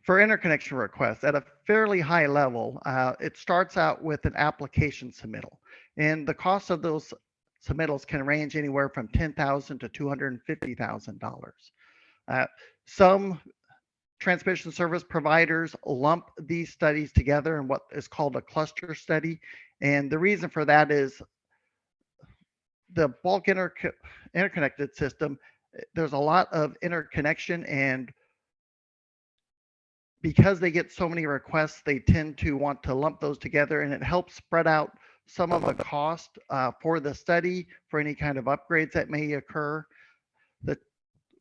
for interconnection requests at a fairly high level, it starts out with an application submittal. And the cost of those submittals can range anywhere from $10,000 to $250,000. Some transmission service providers lump these studies together in what is called a cluster study. And the reason for that is the bulk interconnected system, there's a lot of interconnection, and because they get so many requests, they tend to want to lump those together, and it helps spread out some of the cost for the study for any kind of upgrades that may occur.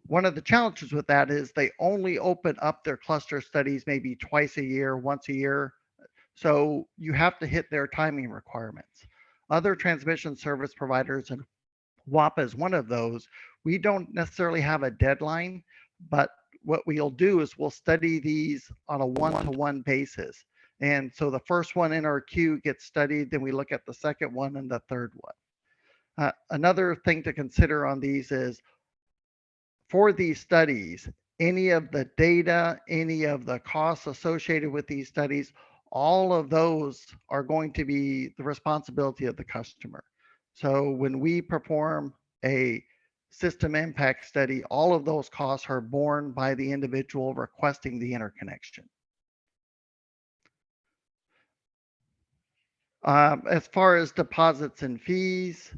One of the challenges with that is they only open up their cluster studies maybe twice a year, once a year. So you have to hit their timing requirements. Other transmission service providers and WAPA is one of those. We don't necessarily have a deadline, but what we'll do is we'll study these on a one-to-one basis. And so the first one in our queue gets studied, then we look at the second one and the third one. Another thing to consider on these is for these studies, any of the data, any of the costs associated with these studies, all of those are going to be the responsibility of the customer. So when we perform a system impact study, all of those costs are borne by the individual requesting the interconnection. As far as deposits and fees,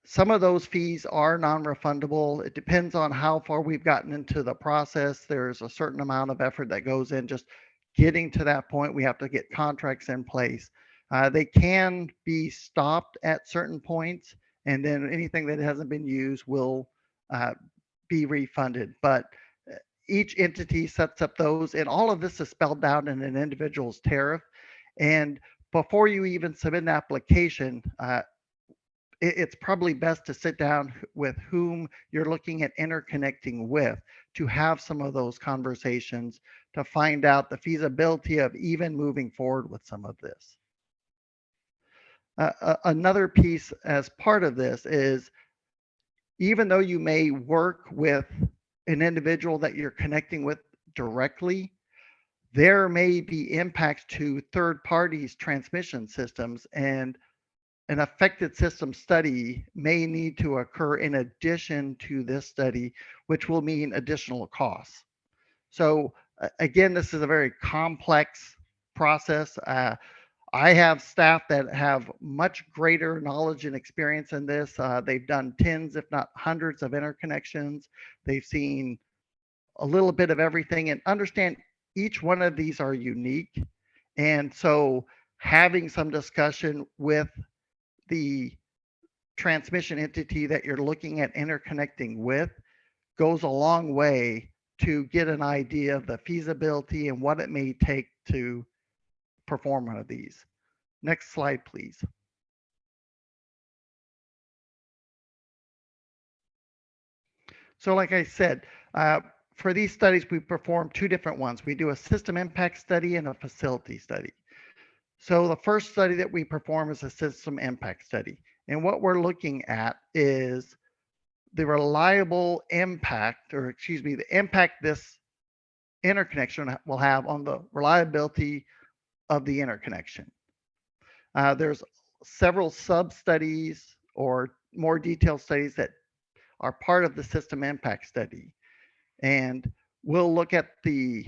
some of those fees are non-refundable. It depends on how far we've gotten into the process. There's a certain amount of effort that goes in just getting to that point. We have to get contracts in place. They can be stopped at certain points, and then anything that hasn't been used will be refunded. But each entity sets up those, and all of this is spelled out in an individual's tariff. And before you even submit an application, it's probably best to sit down with whom you're looking at interconnecting with to have some of those conversations to find out the feasibility of even moving forward with some of this. Another piece as part of this is, even though you may work with an individual that you're connecting with directly, there may be impacts to third parties' transmission systems, and an affected system study may need to occur in addition to this study, which will mean additional costs. So again, this is a very complex process. I have staff that have much greater knowledge and experience in this. They've done tens, if not hundreds of interconnections. They've seen a little bit of everything and understand each one of these are unique. And so having some discussion with the transmission entity that you're looking at interconnecting with goes a long way to get an idea of the feasibility and what it may take to perform one of these. Next slide, please. So like I said, for these studies, we perform two different ones. We do a system impact study and a facility study. So the first study that we perform is a system impact study. And what we're looking at is the reliable impact, or excuse me, the impact this interconnection will have on the reliability of the interconnection. There's several sub-studies or more detailed studies that are part of the system impact study. And we'll look at the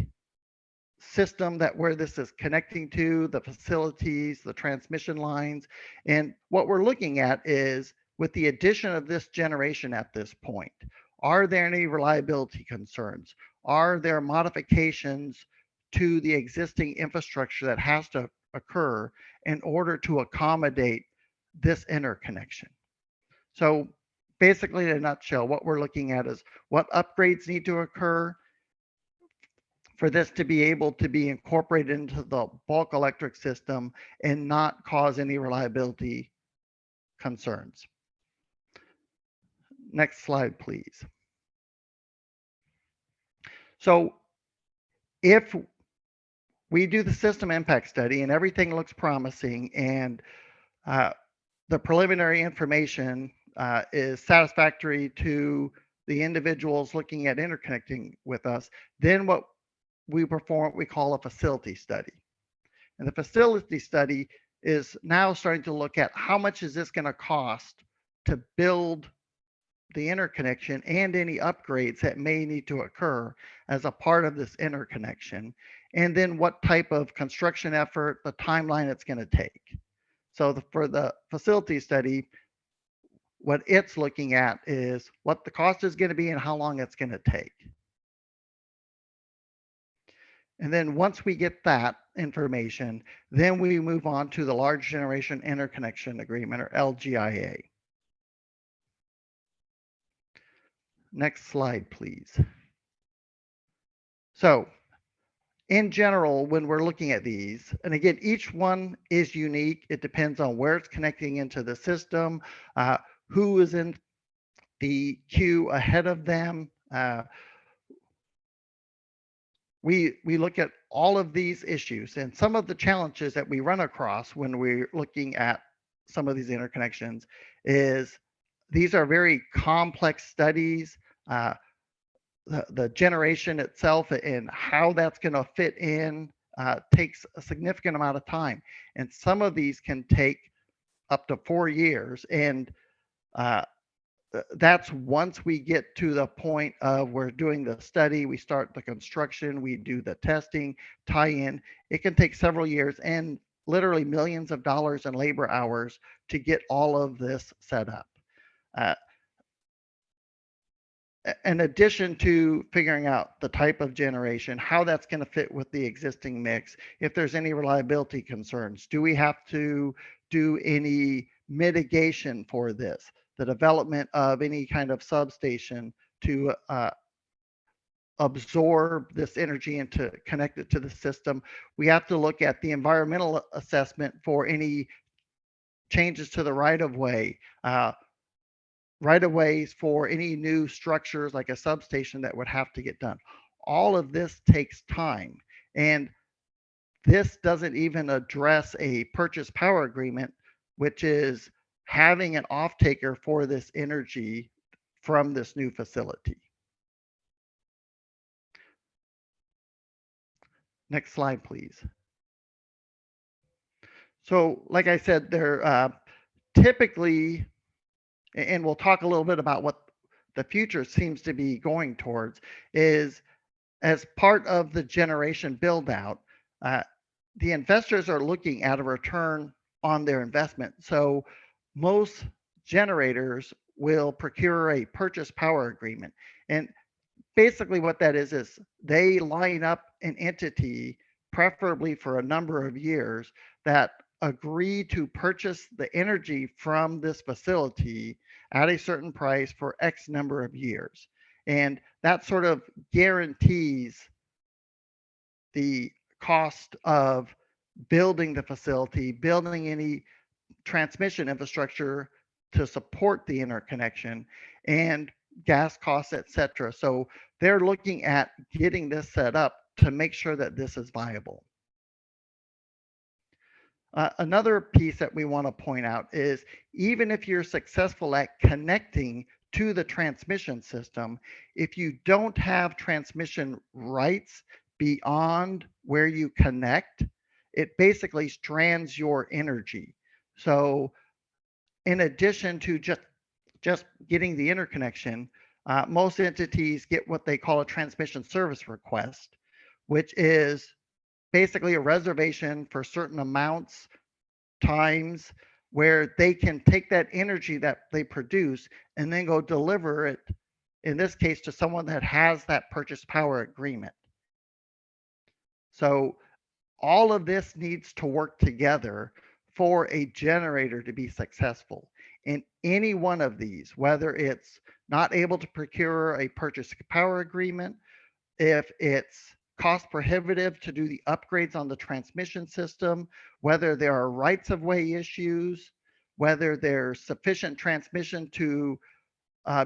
system that where this is connecting to, the facilities, the transmission lines. And what we're looking at is, with the addition of this generation at this point, are there any reliability concerns? Are there modifications to the existing infrastructure that has to occur in order to accommodate this interconnection? So basically, in a nutshell, what we're looking at is what upgrades need to occur for this to be able to be incorporated into the bulk electric system and not cause any reliability concerns. Next slide, please. So if we do the system impact study and everything looks promising and the preliminary information is satisfactory to the individuals looking at interconnecting with us, then what we perform what we call a facility study. And the facility study is now starting to look at how much is this going to cost to build the interconnection and any upgrades that may need to occur as a part of this interconnection, and then what type of construction effort, the timeline it's going to take. So for the facility study, what it's looking at is what the cost is going to be and how long it's going to take. And then once we get that information, then we move on to the Large Generation Interconnection Agreement, or LGIA. Next slide, please. So in general, when we're looking at these, and again, each one is unique. It depends on where it's connecting into the system, who is in the queue ahead of them. We look at all of these issues and some of the challenges that we run across when we're looking at some of these interconnections is these are very complex studies. The generation itself and how that's going to fit in takes a significant amount of time. And some of these can take up to 4 years. And that's once we get to the point of we're doing the study, we start the construction, we do the testing, tie in. It can take several years and literally millions of dollars in labor hours to get all of this set up. In addition to figuring out the type of generation, how that's going to fit with the existing mix, if there's any reliability concerns, do we have to do any mitigation for this? The development of any kind of substation to absorb this energy and to connect it to the system. We have to look at the environmental assessment for any changes to the right-of-way, right-of-ways for any new structures like a substation that would have to get done. All of this takes time. And this doesn't even address a purchase power agreement, which is having an off-taker for this energy from this new facility. Next slide, please. So like I said, they're typically, and we'll talk a little bit about what the future seems to be going towards, is as part of the generation build out, the investors are looking at a return on their investment. So most generators will procure a purchase power agreement. And basically what that is they line up an entity, preferably for a number of years, that agree to purchase the energy from this facility at a certain price for X number of years. And that sort of guarantees the cost of building the facility, building any transmission infrastructure to support the interconnection, and gas costs, et cetera. So they're looking at getting this set up to make sure that this is viable. Another piece that we want to point out is even if you're successful at connecting to the transmission system, if you don't have transmission rights beyond where you connect, it basically strands your energy. So in addition to just getting the interconnection, most entities get what they call a transmission service request, which is basically a reservation for certain amounts, times, where they can take that energy that they produce and then go deliver it, in this case, to someone that has that purchase power agreement. So all of this needs to work together for a generator to be successful. In any one of these, whether it's not able to procure a purchase power agreement, if it's cost prohibitive to do the upgrades on the transmission system, whether there are rights of way issues, whether there's sufficient transmission to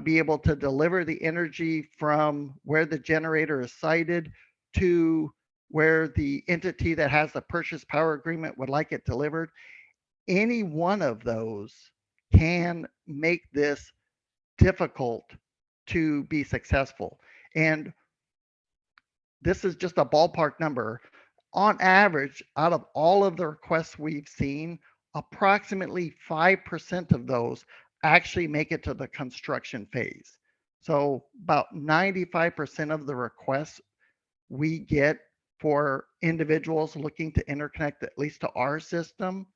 be able to deliver the energy from where the generator is sited to where the entity that has the purchase power agreement would like it delivered. Any one of those can make this difficult to be successful. And this is just a ballpark number. On average, out of all of the requests we've seen, approximately 5% of those actually make it to the construction phase. So about 95% of the requests we get for individuals looking to interconnect at least to our system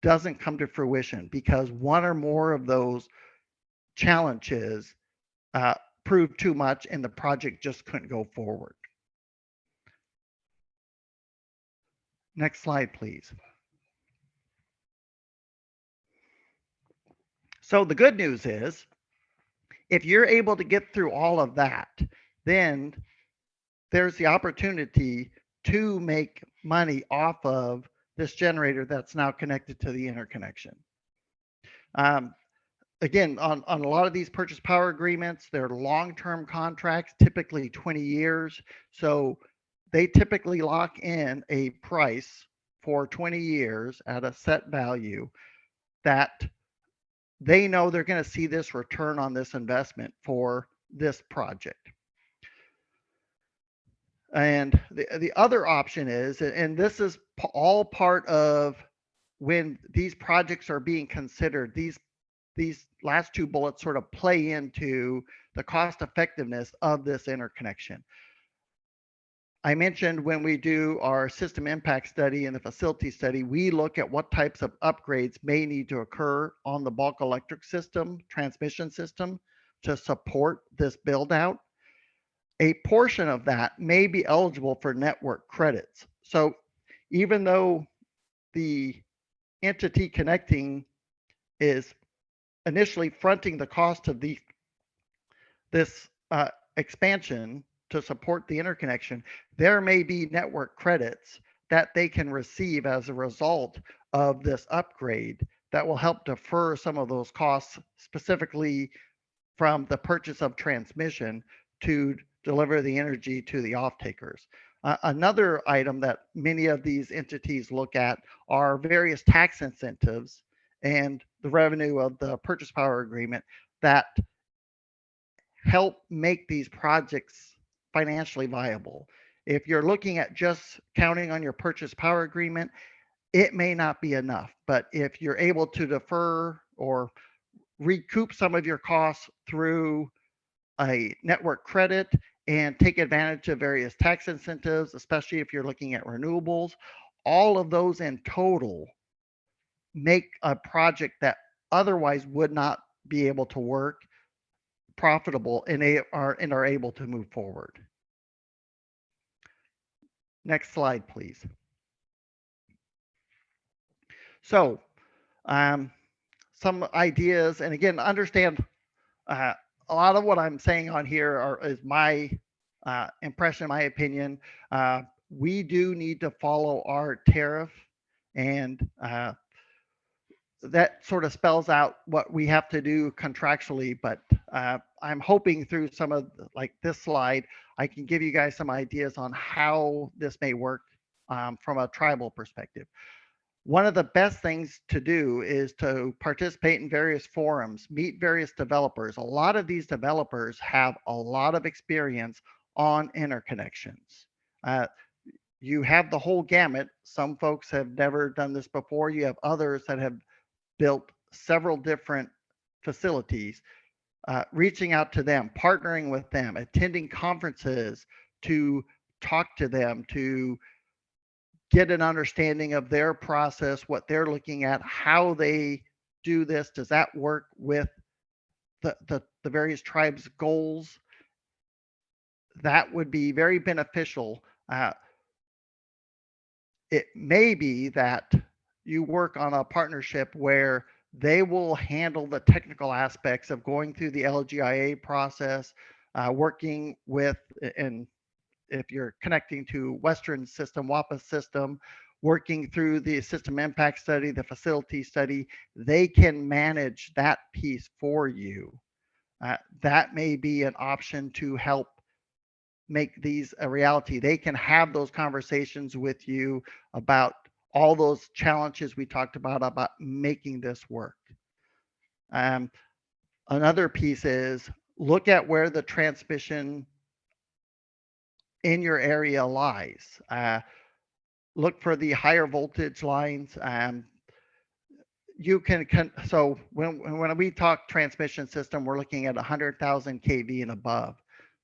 doesn't come to fruition because one or more of those challenges proved too much and the project just couldn't go forward. Next slide, please. So the good news is, if you're able to get through all of that, then there's the opportunity to make money off of this generator that's now connected to the interconnection. again, on a lot of these purchase power agreements, they're long-term contracts, typically 20 years. So they typically lock in a price for 20 years at a set value that they know they're going to see this return on this investment for this project. And the other option is, and this is all part of when these projects are being considered, these last two bullets sort of play into the cost effectiveness of this interconnection. I mentioned when we do our system impact study and the facility study, we look at what types of upgrades may need to occur on the bulk electric system, transmission system to support this build out. A portion of that may be eligible for network credits. So even though the entity connecting is initially fronting the cost of this expansion to support the interconnection, there may be network credits that they can receive as a result of this upgrade that will help defer some of those costs, specifically from the purchase of transmission to deliver the energy to the off-takers. Another item that many of these entities look at are various tax incentives and the revenue of the purchase power agreement that help make these projects financially viable. If you're looking at just counting on your purchase power agreement, it may not be enough. But if you're able to defer or recoup some of your costs through a network credit and take advantage of various tax incentives, especially if you're looking at renewables, all of those in total make a project that otherwise would not be able to work profitable and are able to move forward. Next slide, please. So some ideas, and again, understand a lot of what I'm saying on here is my impression, my opinion. We do need to follow our tariff, and that sort of spells out what we have to do contractually. But I'm hoping through some of like this slide, I can give you guys some ideas on how this may work from a tribal perspective. One of the best things to do is to participate in various forums, meet various developers. A lot of these developers have a lot of experience on interconnections. You have the whole gamut. Some folks have never done this before. You have others that have built several different facilities. Reaching out to them, partnering with them, attending conferences to talk to them, to get an understanding of their process, what they're looking at, how they do this. Does that work with the various tribes' goals? That would be very beneficial. It may be that you work on a partnership where they will handle the technical aspects of going through the LGIA process, working with, and if you're connecting to Western system, WAPA system, working through the system impact study, the facility study, they can manage that piece for you. That may be an option to help make these a reality. They can have those conversations with you about all those challenges we talked about making this work. Another piece is look at where the transmission in your area lies. Look for the higher voltage lines. You can so when we talk transmission system, we're looking at 100,000 kV and above.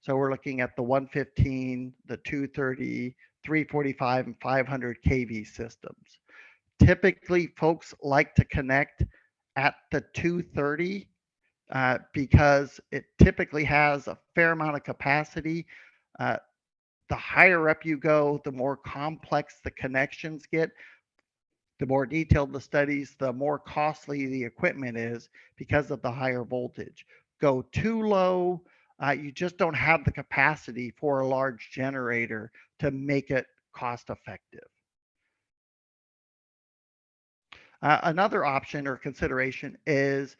So we're looking at the 115, the 230, 345, and 500 kV systems. Typically, folks like to connect at the 230 because it typically has a fair amount of capacity. The higher up you go, the more complex the connections get, the more detailed the studies, the more costly the equipment is because of the higher voltage. Go too low, you just don't have the capacity for a large generator to make it cost effective. Another option or consideration is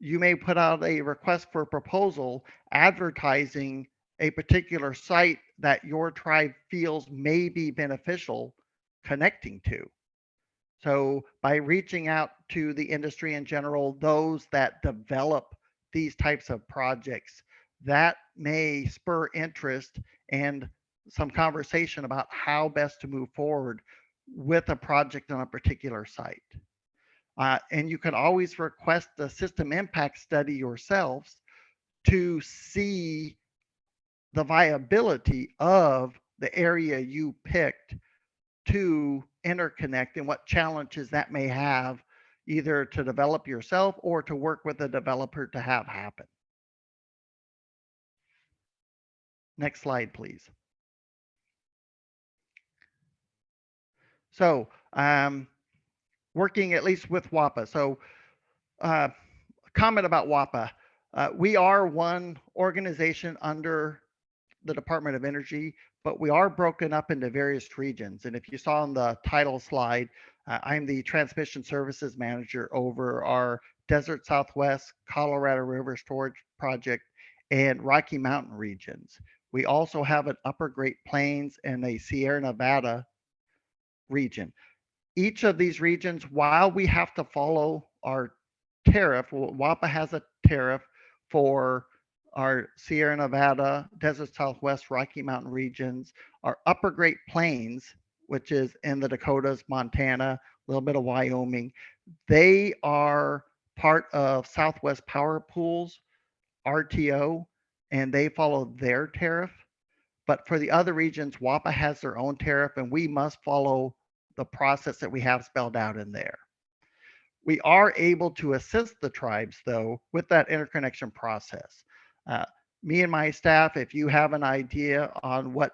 you may put out a request for proposal advertising a particular site that your tribe feels may be beneficial connecting to. So by reaching out to the industry in general, those that develop these types of projects, that may spur interest and some conversation about how best to move forward with a project on a particular site. And you can always request a system impact study yourselves to see the viability of the area you picked to interconnect and what challenges that may have, either to develop yourself or to work with a developer to have happen. Next slide, please. So working at least with WAPA. So comment about WAPA. We are one organization under the Department of Energy, but we are broken up into various regions. And if you saw on the title slide, I'm the transmission services manager over our Desert Southwest, Colorado River Storage Project, and Rocky Mountain regions. We also have an Upper Great Plains and a Sierra Nevada region. Each of these regions, while we have to follow our tariff, WAPA has a tariff for our Sierra Nevada, Desert Southwest, Rocky Mountain regions, our Upper Great Plains, which is in the Dakotas, Montana, a little bit of Wyoming. They are part of Southwest Power Pool's RTO, and they follow their tariff. But for the other regions, WAPA has their own tariff, and we must follow the process that we have spelled out in there. We are able to assist the tribes, though, with that interconnection process. Me and my staff, if you have an idea on what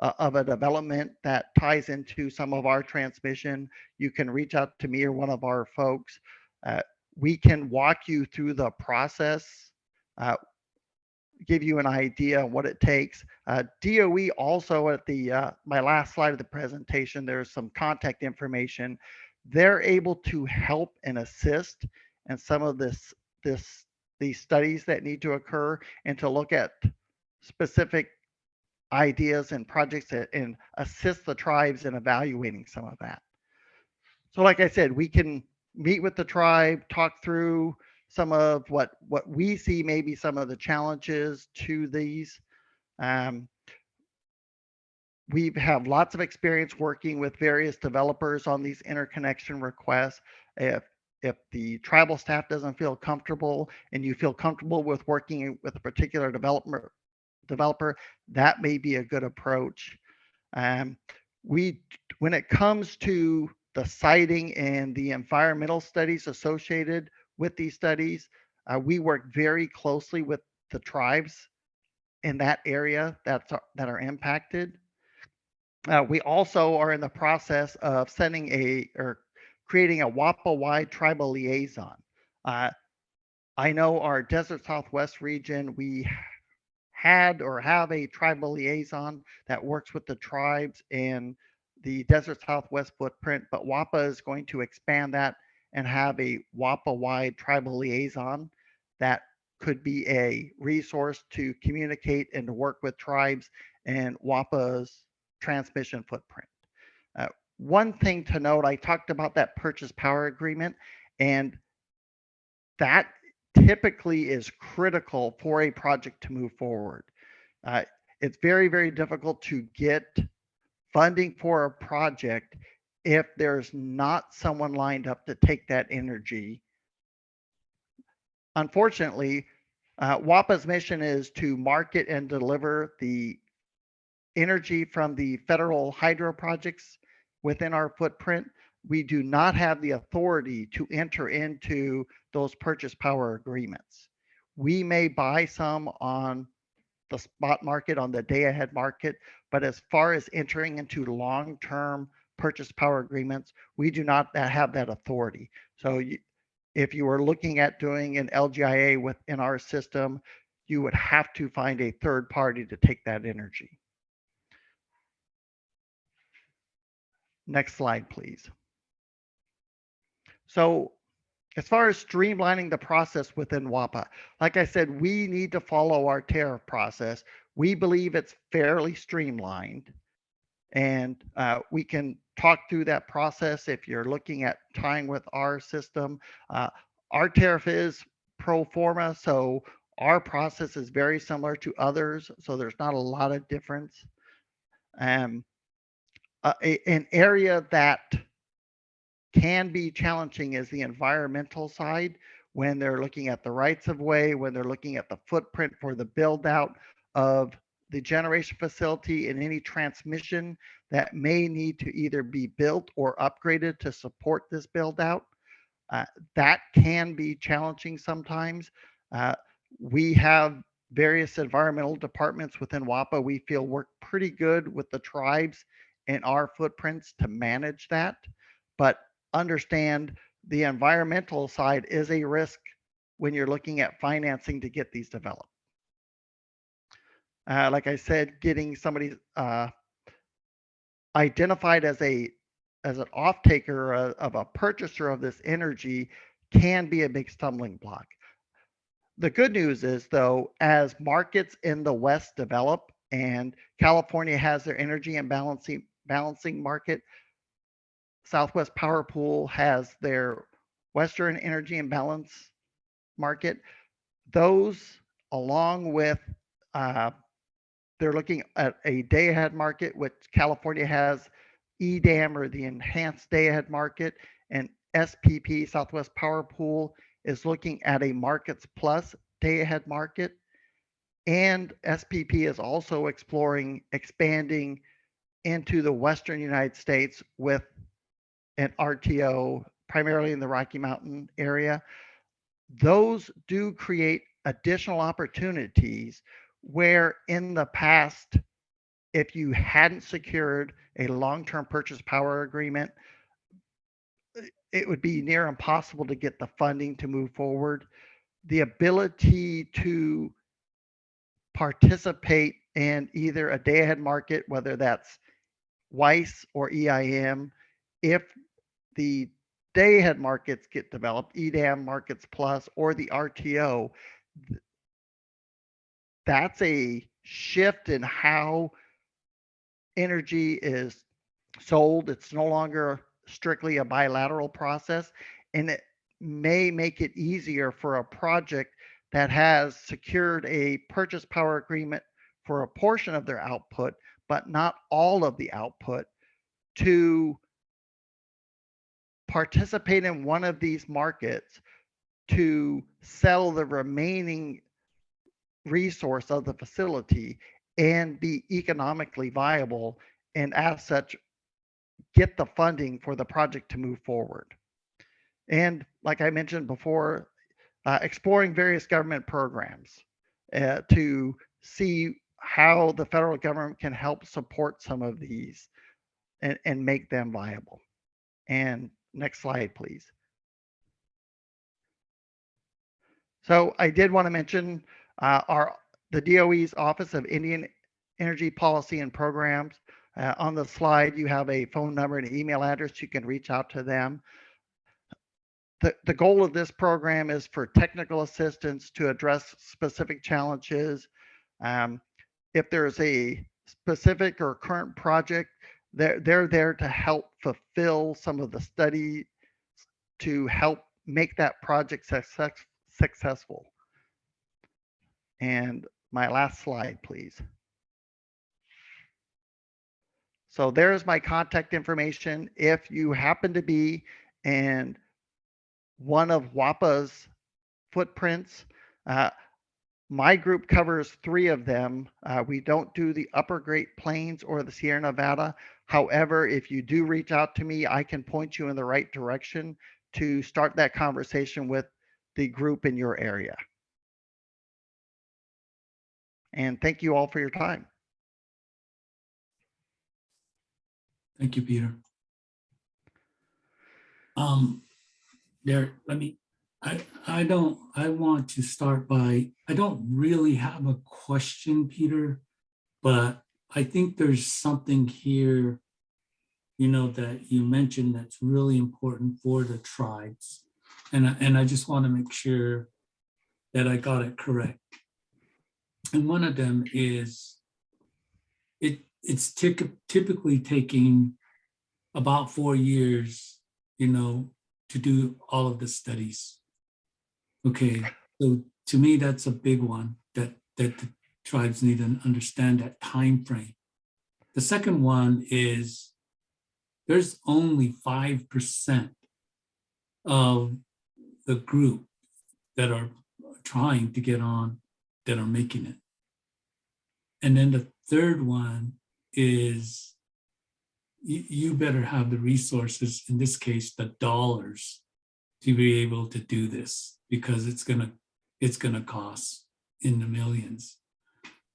of a development that ties into some of our transmission, you can reach out to me or one of our folks. We can walk you through the process, give you an idea on what it takes. DOE also at the my last slide of the presentation, there's some contact information. They're able to help and assist in some of these studies that need to occur and to look at specific ideas and projects and assist the tribes in evaluating some of that. So like I said, we can meet with the tribe, talk through some of what we see maybe some of the challenges to these. We have lots of experience working with various developers on these interconnection requests. If the tribal staff doesn't feel comfortable and you feel comfortable with working with a particular developer, that may be a good approach. When it comes to the siting and the environmental studies associated with these studies, we work very closely with the tribes in that area that are impacted. We also are in the process of creating a WAPA-wide tribal liaison. I know our Desert Southwest region, we had or have a tribal liaison that works with the tribes in the Desert Southwest footprint, but WAPA is going to expand that and have a WAPA-wide tribal liaison that could be a resource to communicate and to work with tribes and WAPA's transmission footprint. One thing to note, I talked about that purchase power agreement, and that typically is critical for a project to move forward. It's very, very difficult to get funding for a project if there's not someone lined up to take that energy. Unfortunately, WAPA's mission is to market and deliver the energy from the federal hydro projects within our footprint. We do not have the authority to enter into those purchase power agreements. We may buy some on the spot market, on the day ahead market, but as far as entering into long-term purchase power agreements, we do not have that authority. So if you were looking at doing an LGIA within our system, you would have to find a third party to take that energy. Next slide, please. So as far as streamlining the process within WAPA, like I said, we need to follow our tariff process. We believe it's fairly streamlined, and we can talk through that process if you're looking at tying with our system. Our tariff is pro forma, so our process is very similar to others, so there's not a lot of difference. An area that can be challenging is the environmental side when they're looking at the rights of way, when they're looking at the footprint for the build out of the generation facility and any transmission that may need to either be built or upgraded to support this build out. That can be challenging sometimes. We have various environmental departments within WAPA. We feel work pretty good with the tribes and our footprints to manage that, but understand the environmental side is a risk when you're looking at financing to get these developed. Like I said, getting somebody identified as an off taker of a purchaser of this energy can be a big stumbling block. The good news is, though, as markets in the West develop and California has their energy and balancing market, Southwest Power Pool has their Western energy and balance market. Those, along with they're looking at a day ahead market, which California has EDAM, or the enhanced day ahead market, and SPP, Southwest Power Pool, is looking at a markets plus day ahead market. And SPP is also exploring expanding into the Western United States with an RTO, primarily in the Rocky Mountain area. Those do create additional opportunities where in the past, if you hadn't secured a long-term purchase power agreement, it would be near impossible to get the funding to move forward. The ability to participate in either a day ahead market, whether that's WICE or EIM, if the day ahead markets get developed, EDAM markets plus, or the RTO, that's a shift in how energy is sold. It's no longer strictly a bilateral process, and it may make it easier for a project that has secured a purchase power agreement for a portion of their output, but not all of the output, to participate in one of these markets to sell the remaining resource of the facility and be economically viable, and as such get the funding for the project to move forward. And like I mentioned before, exploring various government programs to see how the federal government can help support some of these and make them viable. And next slide, please. So I did want to mention the DOE's Office of Indian Energy Policy and Programs. On the slide, you have a phone number and an email address. You can reach out to them. The goal of this program is for technical assistance to address specific challenges. If there's a specific or current project, they're there to help fulfill some of the study to help make that project successful. And my last slide, please. So there's my contact information. If you happen to be in one of WAPA's footprints, my group covers 3 of them. We don't do the Upper Great Plains or the Sierra Nevada. However, if you do reach out to me, I can point you in the right direction to start that conversation with the group in your area. And thank you all for your time. Thank you, Peter. I want to start by, I don't really have a question, Peter, but I think there's something here, that you mentioned that's really important for the tribes. and I just want to make sure that I got it correct. And one of them is it's typically taking about 4 years, to do all of the studies. Okay, so to me, that's a big one that the tribes need to understand that time frame. The second one is there's only 5% of the group that are trying to get on that are making it. And then the third one is you better have the resources, in this case, the dollars, to be able to do this, because it's gonna cost in the millions.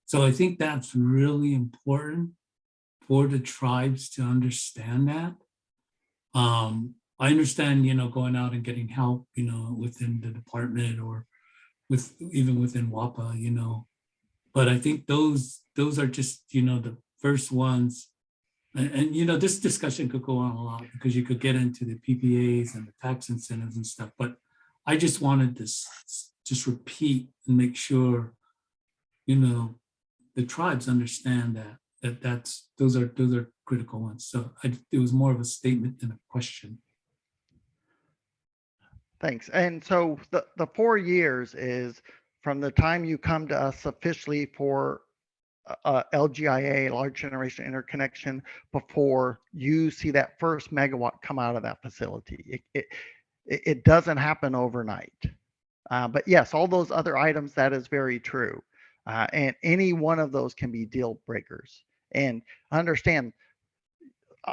So I think that's really important for the tribes to understand that. I understand, going out and getting help, within the department or even within WAPA, but I think those are just, the first ones. And this discussion could go on a lot because you could get into the PPAs and the tax incentives and stuff, but I just wanted to just repeat and make sure, the tribes understand those are critical ones. So it was more of a statement than a question. Thanks. And so the 4 years is from the time you come to us officially for LGIA, large generation interconnection, before you see that first megawatt come out of that facility. It doesn't happen overnight. But yes, all those other items, that is very true. And any one of those can be deal breakers. And understand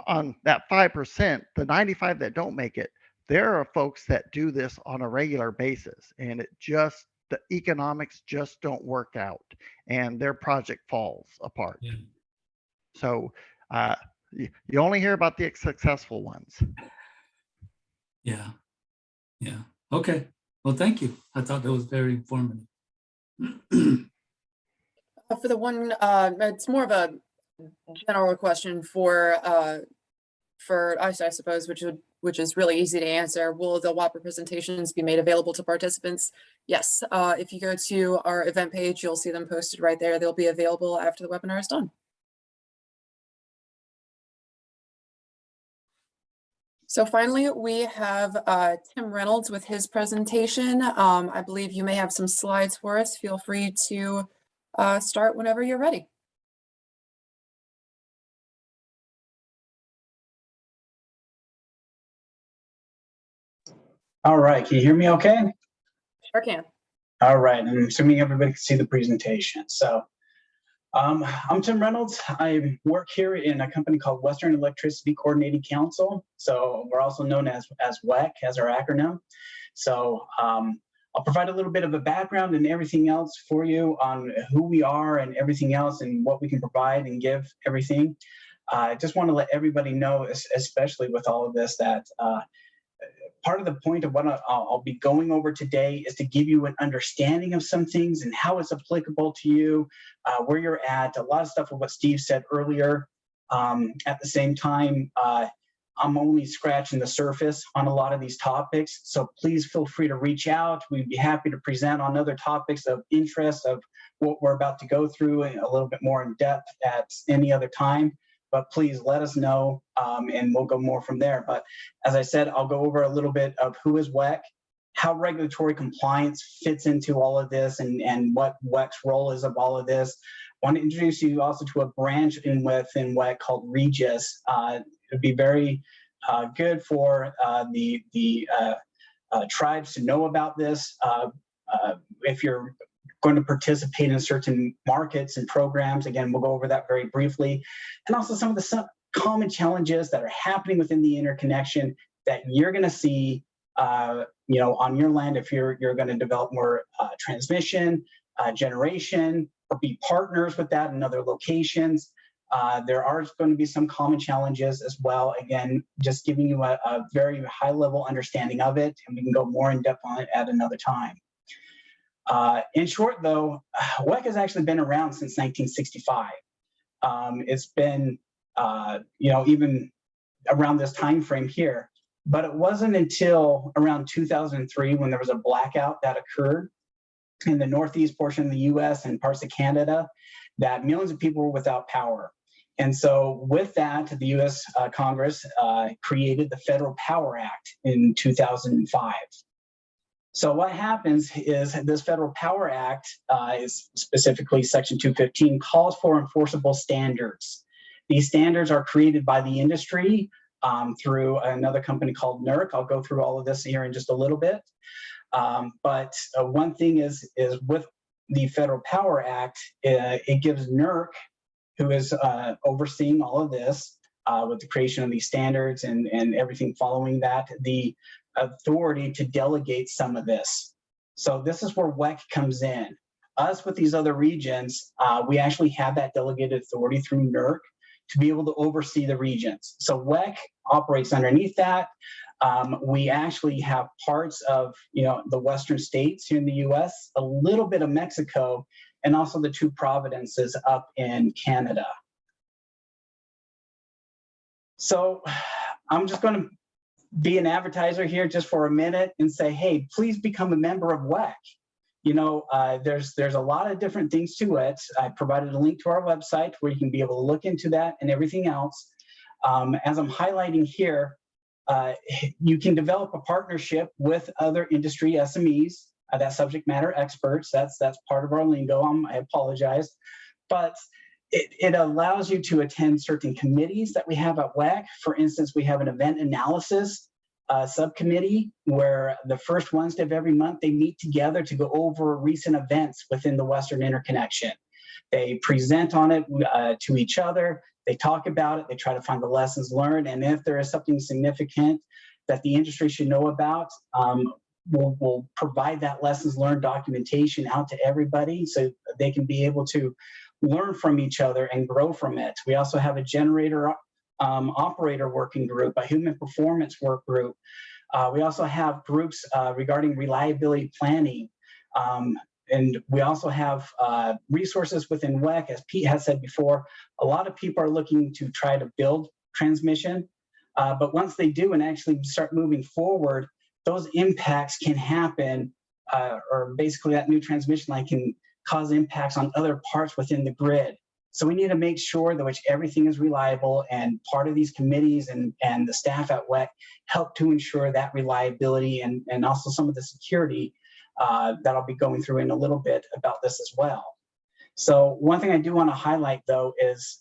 on that 5%, the 95 that don't make it, there are folks that do this on a regular basis, and the economics just don't work out, and their project falls apart. Yeah. So you only hear about the successful ones. Yeah. Okay. Well, thank you. I thought that was very informative. For the one, it's more of a general question for us, I suppose, which is really easy to answer. Will the WAPA presentations be made available to participants? Yes. If you go to our event page, you'll see them posted right there. They'll be available after the webinar is done. So finally, we have Tim Reynolds with his presentation. I believe you may have some slides for us. Feel free to start whenever you're ready. All right, can you hear me okay? Sure can. All right, I'm assuming everybody can see the presentation. So I'm Tim Reynolds. I work here in a company called Western Electricity Coordinating Council. So we're also known as WEC, as our acronym. So I'll provide a little bit of a background and everything else for you on who we are and everything else and what we can provide and give everything. I just want to let everybody know, especially with all of this, that part of the point of what I'll be going over today is to give you an understanding of some things and how it's applicable to you, where you're at. A lot of stuff of what Steve said earlier. At the same time, I'm only scratching the surface on a lot of these topics. So please feel free to reach out. We'd be happy to present on other topics of interest of what we're about to go through and a little bit more in depth at any other time. But please let us know and we'll go more from there. But as I said, I'll go over a little bit of who is WEC, how regulatory compliance fits into all of this and what WEC's role is of all of this. I want to introduce you also to a branch within WEC called Regis. It would be very good for the tribes to know about this. If you're going to participate in certain markets and programs, again, we'll go over that very briefly. And also some of the common challenges that are happening within the interconnection that you're going to see on your land if you're going to develop more transmission, generation, or be partners with that in other locations. There are going to be some common challenges as well. Again, just giving you a very high level understanding of it, and we can go more in depth on it at another time. In short, though, WEC has actually been around since 1965. It's been, even around this time frame here. But it wasn't until around 2003 when there was a blackout that occurred in the northeast portion of the US and parts of Canada that millions of people were without power. And so with that, the US Congress created the Federal Power Act in 2005. So what happens is this Federal Power Act is specifically Section 215 calls for enforceable standards. These standards are created by the industry through another company called NERC. I'll go through all of this here in just a little bit. But one thing is with the Federal Power Act, it gives NERC, who is overseeing all of this with the creation of these standards and everything following that, the authority to delegate some of this. So this is where WEC comes in. Us with these other regions, we actually have that delegated authority through NERC to be able to oversee the regions. So WEC operates underneath that. We actually have parts of the western states here in the US, a little bit of Mexico, and also the 2 provinces up in Canada. So I'm just going to be an advertiser here just for a minute and say, hey, please become a member of WEC. There's a lot of different things to it. I provided a link to our website where you can be able to look into that and everything else. As I'm highlighting here, you can develop a partnership with other industry SMEs, that subject matter experts. That's part of our lingo. I apologize, but it allows you to attend certain committees that we have at WEC. For instance, we have an event analysis subcommittee where the first Wednesday of every month they meet together to go over recent events within the Western Interconnection. They present on it to each other. They talk about it. They try to find the lessons learned. And if there is something significant that the industry should know about, we'll provide that lessons learned documentation out to everybody so they can be able to learn from each other and grow from it. We also have a generator operator working group, a human performance work group. We also have groups regarding reliability planning. And we also have resources within WEC. As Pete has said before, a lot of people are looking to try to build transmission. But once they do and actually start moving forward, those impacts can happen, or basically that new transmission line can cause impacts on other parts within the grid. So we need to make sure that everything is reliable, and part of these committees and the staff at WEC help to ensure that reliability and also some of the security that I'll be going through in a little bit about this as well. So one thing I do want to highlight though is,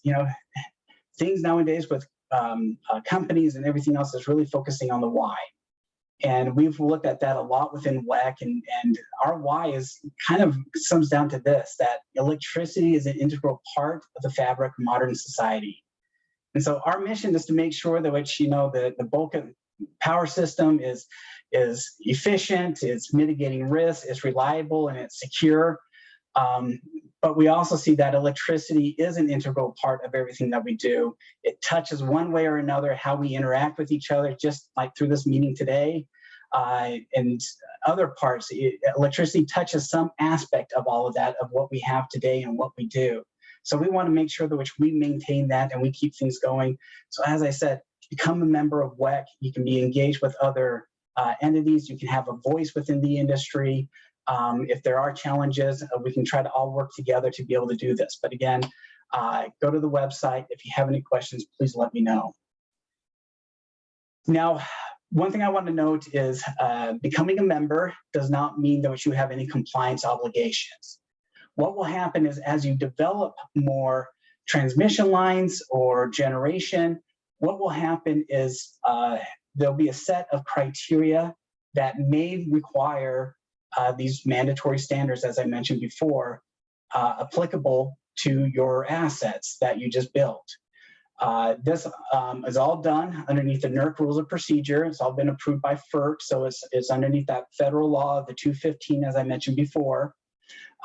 things nowadays with companies and everything else is really focusing on the why. And we've looked at that a lot within WEC, and our why is kind of sums down to this, that electricity is an integral part of the fabric of modern society. And so our mission is to make sure that the bulk of power system is efficient, it's mitigating risk, it's reliable, and it's secure. But we also see that electricity is an integral part of everything that we do. It touches one way or another how we interact with each other, just like through this meeting today. And other parts, electricity touches some aspect of all of that, of what we have today and what we do. So we want to make sure that we maintain that and we keep things going. So as I said, become a member of WEC. You can be engaged with other entities. You can have a voice within the industry. If there are challenges, we can try to all work together to be able to do this. But again, go to the website. If you have any questions, please let me know. Now, one thing I want to note is becoming a member does not mean that you have any compliance obligations. What will happen is as you develop more transmission lines or generation, what will happen is there'll be a set of criteria that may require these mandatory standards, as I mentioned before, applicable to your assets that you just built. This is all done underneath the NERC rules of procedure. It's all been approved by FERC, so it's underneath that federal law of the 215, as I mentioned before.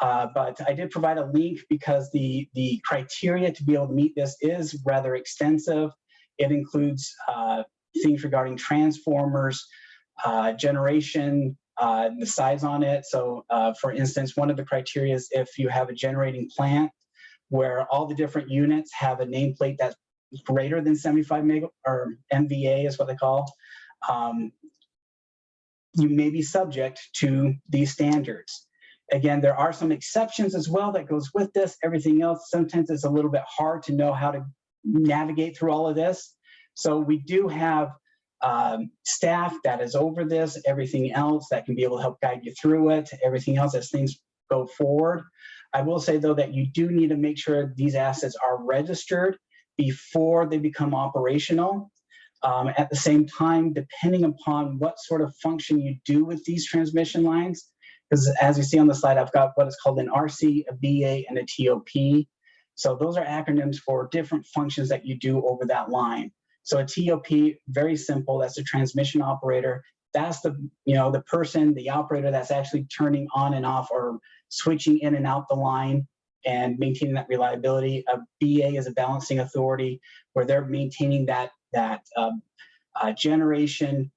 But I did provide a link because the criteria to be able to meet this is rather extensive. It includes things regarding transformers, generation, the size on it. So for instance, one of the criteria is if you have a generating plant where all the different units have a nameplate that's greater than 75 MVA is what they call. you may be subject to these standards. Again, there are some exceptions as well that goes with this. Everything else, sometimes it's a little bit hard to know how to navigate through all of this. So we do have staff that is over this, everything else that can be able to help guide you through it, everything else as things go forward. I will say though that you do need to make sure these assets are registered before they become operational. At the same time, depending upon what sort of function you do with these transmission lines, because as you see on the slide, I've got what is called an RC, a BA, and a TOP. So those are acronyms for different functions that you do over that line. So a TOP, very simple, that's a transmission operator. That's the, the person, the operator that's actually turning on and off or switching in and out the line and maintaining that reliability. A BA is a balancing authority where they're maintaining that generation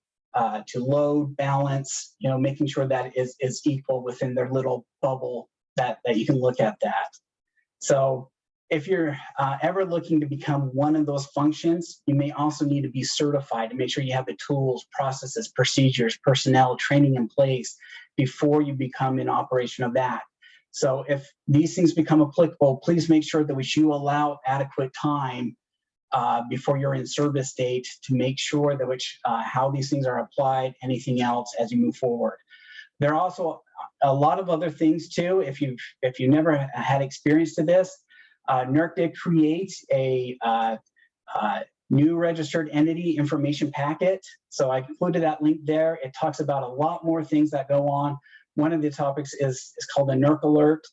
to load balance, making sure that is equal within their little bubble that you can look at that. So if you're ever looking to become one of those functions, you may also need to be certified to make sure you have the tools, processes, procedures, personnel, training in place before you become in operation of that. So if these things become applicable, please make sure that you allow adequate time before you're in service date to make sure that how these things are applied, anything else as you move forward. There are also a lot of other things too. If you never had experience to this, NERC did create a new registered entity information packet. So I included that link there. It talks about a lot more things that go on. One of the topics is called a NERC alert.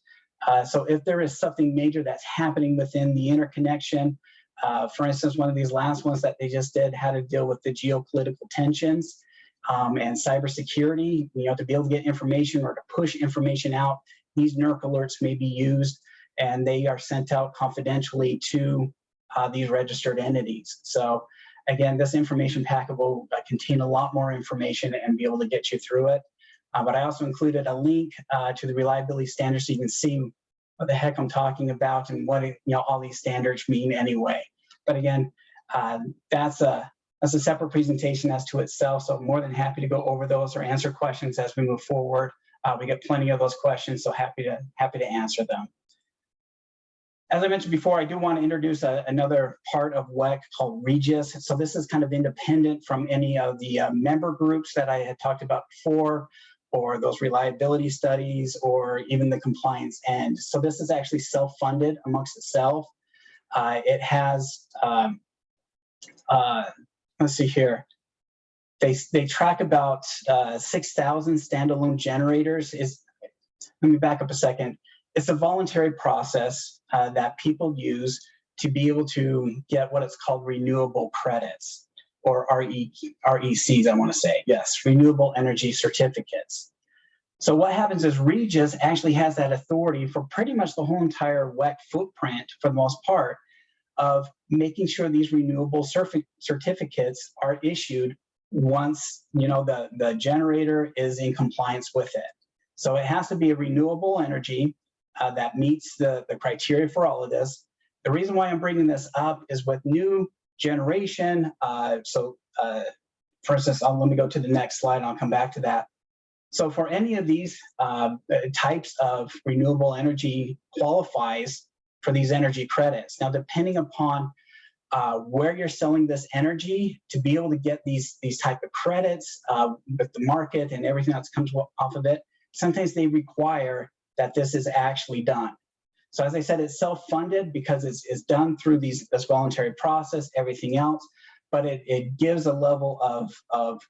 So if there is something major that's happening within the interconnection, for instance, one of these last ones that they just did had to deal with the geopolitical tensions and cybersecurity. To be able to get information or to push information out, these NERC alerts may be used, and they are sent out confidentially to these registered entities. So again, this information packet will contain a lot more information and be able to get you through it. But I also included a link to the reliability standards so you can see what the heck I'm talking about and what all these standards mean anyway. But again, that's a separate presentation as to itself. So I'm more than happy to go over those or answer questions as we move forward. We get plenty of those questions, so happy to answer them. As I mentioned before, I do want to introduce another part of WEC called Regis. So this is kind of independent from any of the member groups that I had talked about before, or those reliability studies, or even the compliance end. So this is actually self-funded amongst itself. It has, let's see here. They track about 6,000 standalone generators. Let me back up a second. It's a voluntary process that people use to be able to get what it's called renewable credits, or RECs, I want to say. Yes, renewable energy certificates. So what happens is Regis actually has that authority for pretty much the whole entire WEC footprint, for the most part, of making sure these renewable certificates are issued once the generator is in compliance with it. So it has to be a renewable energy that meets the criteria for all of this. The reason why I'm bringing this up is with new generation. For instance, let me go to the next slide and I'll come back to that. So for any of these types of renewable energy qualifies for these energy credits. Now, depending upon where you're selling this energy, to be able to get these type of credits with the market and everything that comes off of it, sometimes they require that this is actually done. So as I said, it's self-funded because it's done through this voluntary process, everything else, but it gives a level of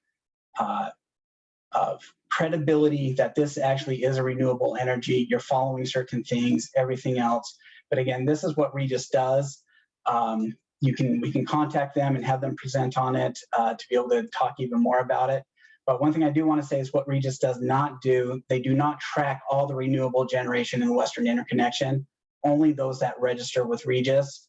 credibility that this actually is a renewable energy. You're following certain things, everything else. But again, this is what Regis does. We can contact them and have them present on it to be able to talk even more about it. But one thing I do want to say is what Regis does not do, they do not track all the renewable generation in the Western Interconnection, only those that register with Regis.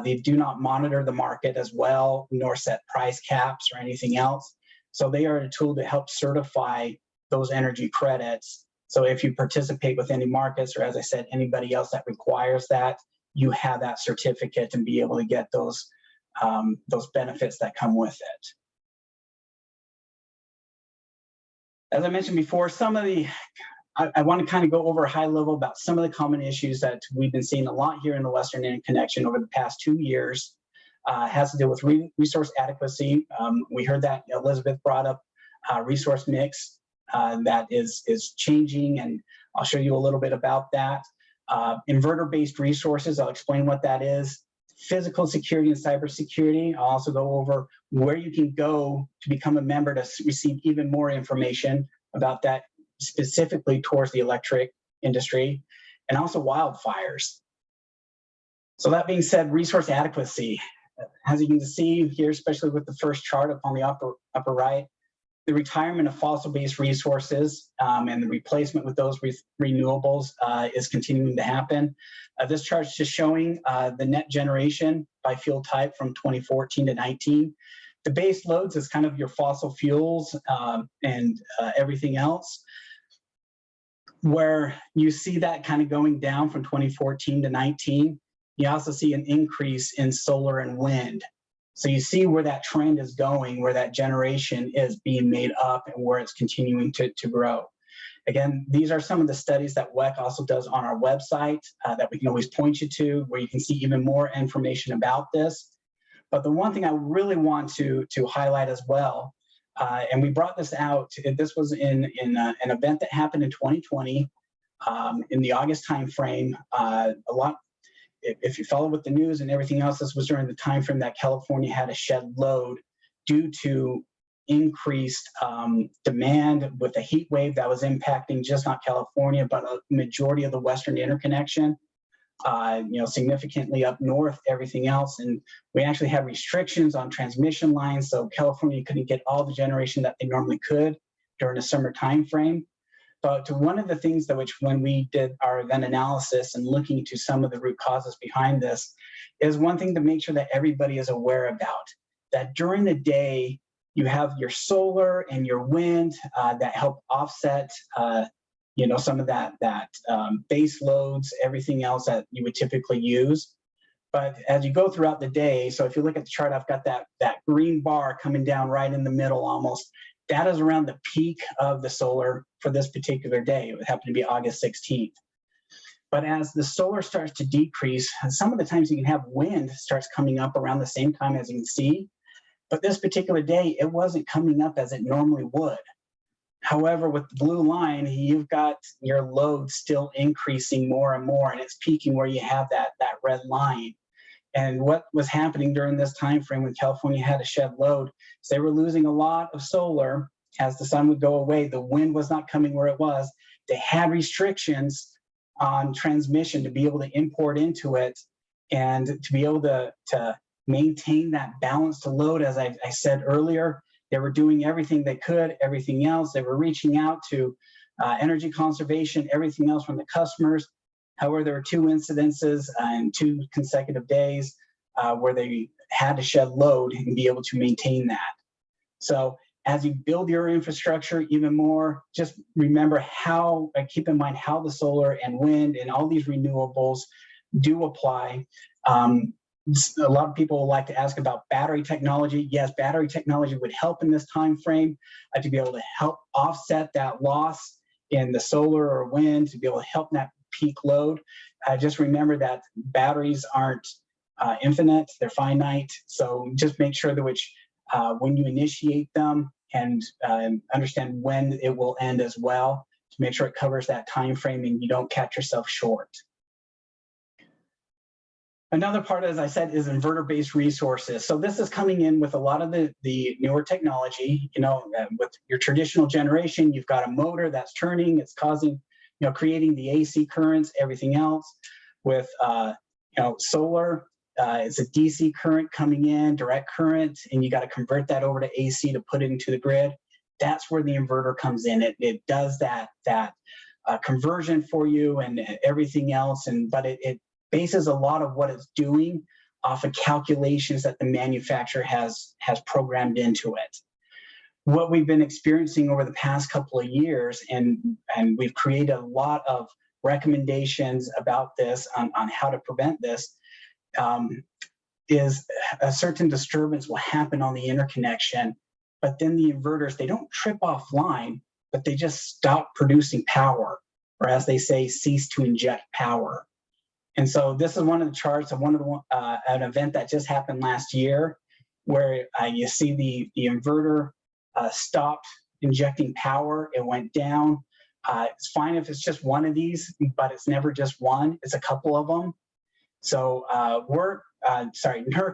They do not monitor the market as well, nor set price caps or anything else. So they are a tool to help certify those energy credits. So if you participate with any markets, or as I said, anybody else that requires that, you have that certificate and be able to get those benefits that come with it. As I mentioned before, some of the, I want to kind of go over a high level about some of the common issues that we've been seeing a lot here in the Western Interconnection over the past 2 years. Has to do with resource adequacy. We heard that Elizabeth brought up resource mix that is changing, and I'll show you a little bit about that. Inverter-based resources, I'll explain what that is. Physical security and cybersecurity, I'll also go over where you can go to become a member to receive even more information about that, specifically towards the electric industry, and also wildfires. So that being said, resource adequacy. As you can see here, especially with the first chart up on the upper right, the retirement of fossil-based resources and the replacement with those renewables is continuing to happen. This chart is just showing the net generation by fuel type from 2014 to 19. The base loads is kind of your fossil fuels and everything else. Where you see that kind of going down from 2014 to 19, you also see an increase in solar and wind. So you see where that trend is going, where that generation is being made up and where it's continuing to grow. Again, these are some of the studies that WEC also does on our website that we can always point you to, where you can see even more information about this. But the one thing I really want to highlight as well, and we brought this out, this was in an event that happened in 2020, in the August timeframe. If you follow with the news and everything else, this was during the time frame that California had a shed load due to increased demand with a heat wave that was impacting just not California, but a majority of the Western Interconnection, significantly up north, everything else. And we actually had restrictions on transmission lines, so California couldn't get all the generation that they normally could during the summer time frame. But one of the things that when we did our event analysis and looking to some of the root causes behind this is one thing to make sure that everybody is aware about, that during the day, you have your solar and your wind that help offset, some of that base loads, everything else that you would typically use. But as you go throughout the day, so if you look at the chart, I've got that green bar coming down right in the middle almost. That is around the peak of the solar for this particular day. It would happen to be August 16th. But as the solar starts to decrease, some of the times you can have wind starts coming up around the same time, as you can see. But this particular day, it wasn't coming up as it normally would. However, with the blue line, you've got your load still increasing more and more, and it's peaking where you have that red line. And what was happening during this time frame when California had a shed load is they were losing a lot of solar as the sun would go away. The wind was not coming where it was. They had restrictions on transmission to be able to import into it and to be able to maintain that balance to load. As I said earlier, they were doing everything they could, everything else. They were reaching out to energy conservation, everything else from the customers. However, there were 2 incidences in 2 consecutive days where they had to shed load and be able to maintain that. So as you build your infrastructure even more, just remember keep in mind how the solar and wind and all these renewables do apply. A lot of people like to ask about battery technology. Yes, battery technology would help in this time frame to be able to help offset that loss in the solar or wind, to be able to help that peak load. Just remember that batteries aren't infinite, they're finite. So just make sure that when you initiate them and understand when it will end as well, to make sure it covers that time frame and you don't catch yourself short. Another part, as I said, is inverter-based resources. So this is coming in with a lot of the newer technology. With your traditional generation, you've got a motor that's turning, it's causing, creating the AC currents, everything else. With solar, it's a DC current coming in, direct current, and you got to convert that over to AC to put it into the grid. That's where the inverter comes in. It does that conversion for you and everything else, but it bases a lot of what it's doing off of calculations that the manufacturer has programmed into it. What we've been experiencing over the past couple of years, and we've created a lot of recommendations about this on how to prevent this, is a certain disturbance will happen on the interconnection, but then the inverters, they don't trip offline, but they just stopped producing power, or as they say, cease to inject power. And so this is one of the charts of one of the an event that just happened last year, where you see the inverter stopped injecting power. It went down. It's fine if it's just one of these, but it's never just one. It's a couple of them. So NERC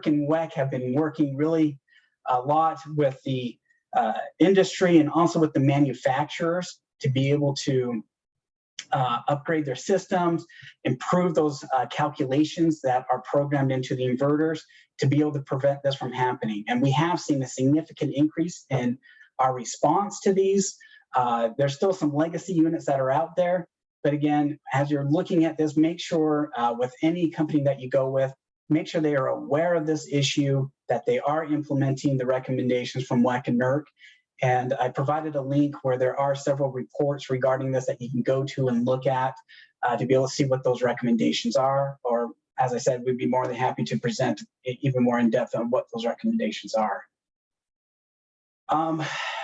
and WEC have been working really a lot with the industry and also with the manufacturers to be able to upgrade their systems, improve those calculations that are programmed into the inverters to be able to prevent this from happening. And we have seen a significant increase in our response to these. There's still some legacy units that are out there. But again, as you're looking at this, make sure with any company that you go with, make sure they are aware of this issue, that they are implementing the recommendations from WEC and NERC. And I provided a link where there are several reports regarding this that you can go to and look at to be able to see what those recommendations are. Or as I said, we'd be more than happy to present even more in depth on what those recommendations are.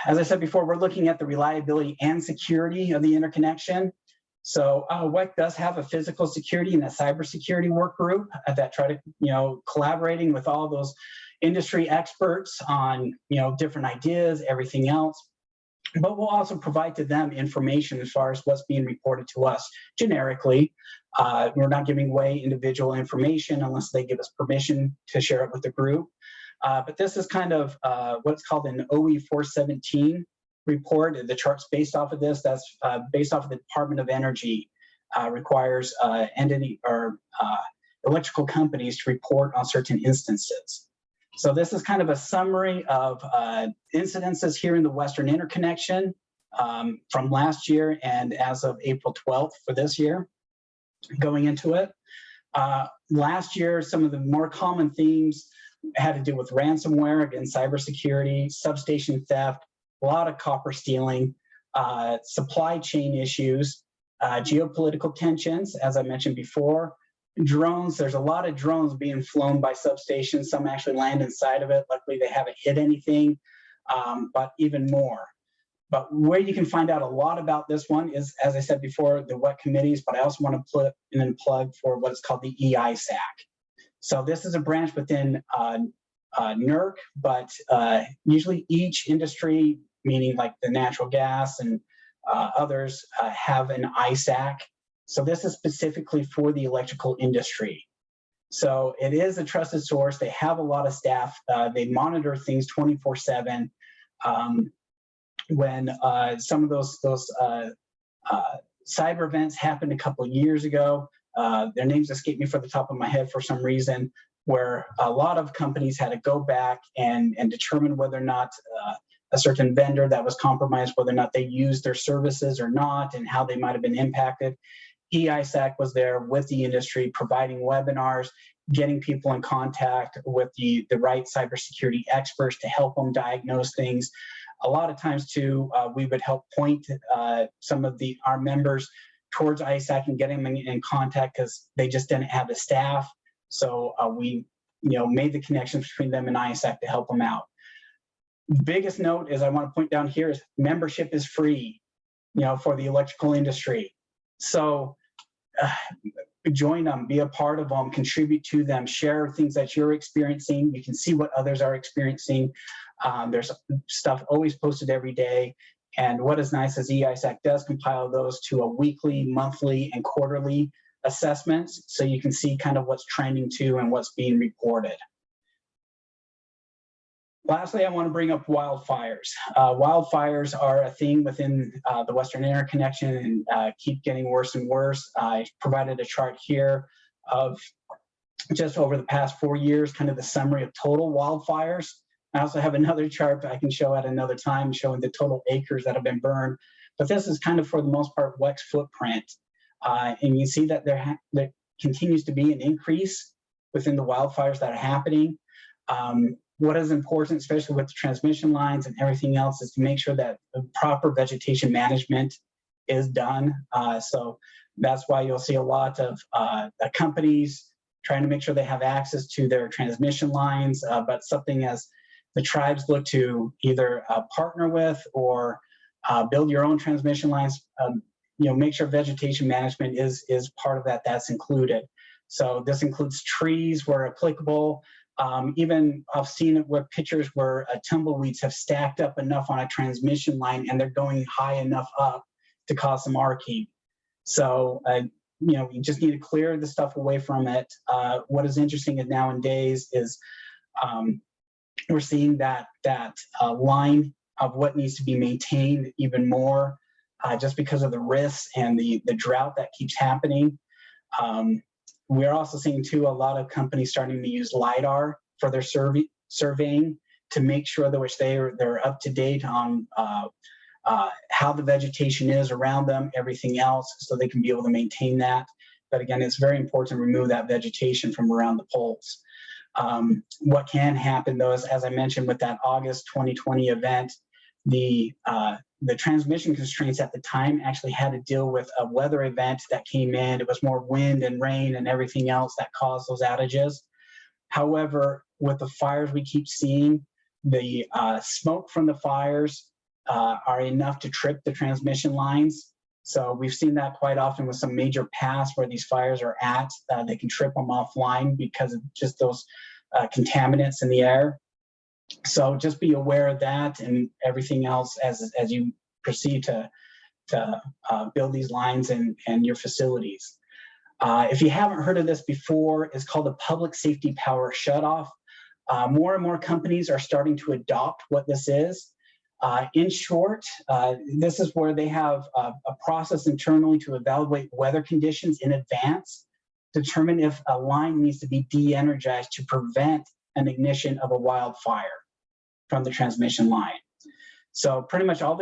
As I said before, we're looking at the reliability and security of the interconnection. So WEC does have a physical security and a cybersecurity work group that try to, collaborating with all those industry experts on, different ideas, everything else. But we'll also provide to them information as far as what's being reported to us generically. We're not giving away individual information unless they give us permission to share it with the group. But this is kind of what's called an OE 417 report. The chart's based off of this. That's based off of the Department of Energy. Requires entity or electrical companies to report on certain instances. So this is kind of a summary of incidences here in the Western Interconnection from last year and as of April 12th for this year. Going into it, last year, some of the more common themes had to do with ransomware, again, cybersecurity, substation theft, a lot of copper stealing, supply chain issues, geopolitical tensions, as I mentioned before, drones. There's a lot of drones being flown by substations. Some actually land inside of it. Luckily, they haven't hit anything, but even more. But where you can find out a lot about this one is, as I said before, the WEC committees, but I also want to put in a plug for what is called the EISAC. So this is a branch within NERC, but usually each industry, meaning like the natural gas and others, have an ISAC. So this is specifically for the electrical industry. So it is a trusted source. They have a lot of staff. They monitor things 24/7. When some of those cyber events happened a couple of years ago, their names escape me for the top of my head for some reason, where a lot of companies had to go back and determine whether or not a certain vendor that was compromised, whether or not they used their services or not, and how they might have been impacted. EISAC was there with the industry, providing webinars, getting people in contact with the right cybersecurity experts to help them diagnose things. A lot of times too, we would help point some of our members towards ISAC and getting them in contact because they just didn't have the staff. So we, made the connections between them and ISAC to help them out. Biggest note is I want to point down here is membership is free, for the electrical industry. So join them, be a part of them, contribute to them, share things that you're experiencing. You can see what others are experiencing. There's stuff always posted every day. And what is nice is EISAC does compile those to a weekly, monthly, and quarterly assessments. So you can see kind of what's trending to and what's being reported. Lastly, I want to bring up wildfires. Wildfires are a theme within the Western Interconnection and keep getting worse and worse. I provided a chart here of just over the past 4 years, kind of the summary of total wildfires. I also have another chart that I can show at another time showing the total acres that have been burned. But this is kind of, for the most part, WEC's footprint. And you see that there continues to be an increase within the wildfires that are happening. What is important, especially with the transmission lines and everything else, is to make sure that the proper vegetation management is done. So that's why you'll see a lot of companies trying to make sure they have access to their transmission lines, but something as the tribes look to either partner with or build your own transmission lines. Make sure vegetation management is part of that. That's included. So this includes trees where applicable. Even I've seen it where pictures where tumbleweeds have stacked up enough on a transmission line and they're going high enough up to cause some arcing. So, you just need to clear the stuff away from it. What is interesting is nowadays is we're seeing that line of what needs to be maintained even more just because of the risks and the drought that keeps happening. We're also seeing too a lot of companies starting to use LiDAR for their surveying to make sure that they're up to date on how the vegetation is around them, everything else, so they can be able to maintain that. But again, it's very important to remove that vegetation from around the poles. What can happen though is, as I mentioned with that August 2020 event, the transmission constraints at the time actually had to deal with a weather event that came in. It was more wind and rain and everything else that caused those outages. However, with the fires we keep seeing, the smoke from the fires are enough to trip the transmission lines. So we've seen that quite often with some major paths where these fires are at. They can trip them offline because of just those contaminants in the air. So just be aware of that and everything else as you proceed to build these lines and your facilities. If you haven't heard of this before, it's called a public safety power shutoff. More and more companies are starting to adopt what this is. In short, this is where they have a process internally to evaluate weather conditions in advance, determine if a line needs to be de-energized to prevent an ignition of a wildfire from the transmission line. So pretty much all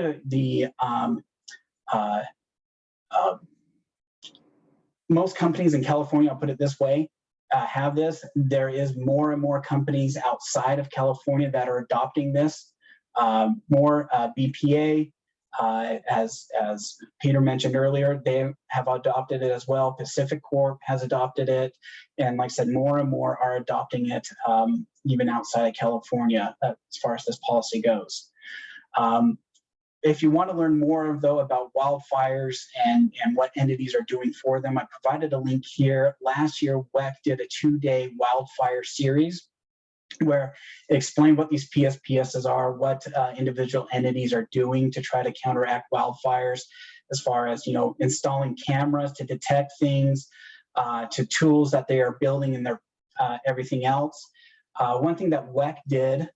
most companies in California, I'll put it this way, have this. There is more and more companies outside of California that are adopting this. More BPA, as Peter mentioned earlier, they have adopted it as well. Pacific Corp has adopted it. And like I said, more and more are adopting it even outside of California as far as this policy goes. If you want to learn more, though, about wildfires and what entities are doing for them, I provided a link here. Last year, WEC did a 2-day wildfire series where it explained what these PSPSs are, what individual entities are doing to try to counteract wildfires, as far as, installing cameras to detect things, to tools that they are building in their everything else. One thing that WEC did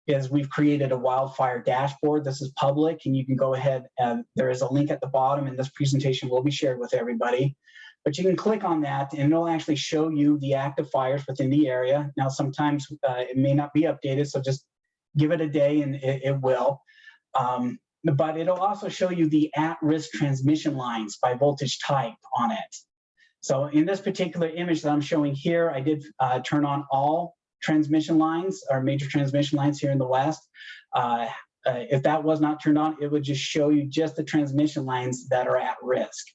is we've created a wildfire dashboard. This is public, and you can go ahead and there is a link at the bottom, and this presentation will be shared with everybody. But you can click on that, and it'll actually show you the active fires within the area. Now, sometimes it may not be updated, so just give it a day, and it will. But it'll also show you the at-risk transmission lines by voltage type on it. So in this particular image that I'm showing here, I did turn on all transmission lines or major transmission lines here in the West. If that was not turned on, it would just show you just the transmission lines that are at risk.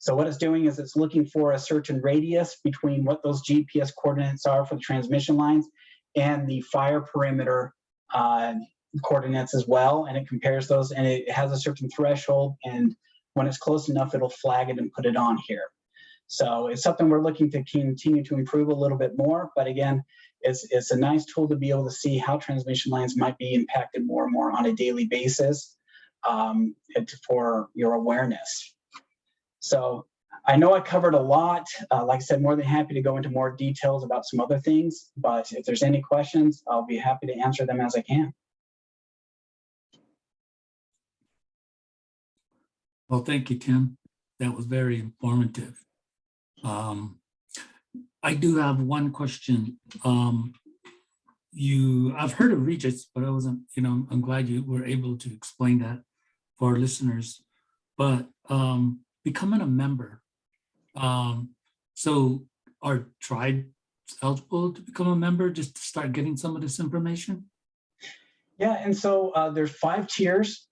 So what it's doing is it's looking for a certain radius between what those GPS coordinates are for the transmission lines and the fire perimeter coordinates as well. And it compares those, and it has a certain threshold. And when it's close enough, it'll flag it and put it on here. So it's something we're looking to continue to improve a little bit more. But again, it's a nice tool to be able to see how transmission lines might be impacted more and more on a daily basis for your awareness. So I know I covered a lot. Like I said, more than happy to go into more details about some other things. But if there's any questions, I'll be happy to answer them as I can. Well, thank you, Tim. That was very informative. I do have one question. I've heard of Regis, but I wasn't, I'm glad you were able to explain that for our listeners. But becoming a member, so are tribes eligible to become a member just to start getting some of this information? Yeah, and so there's 5 tiers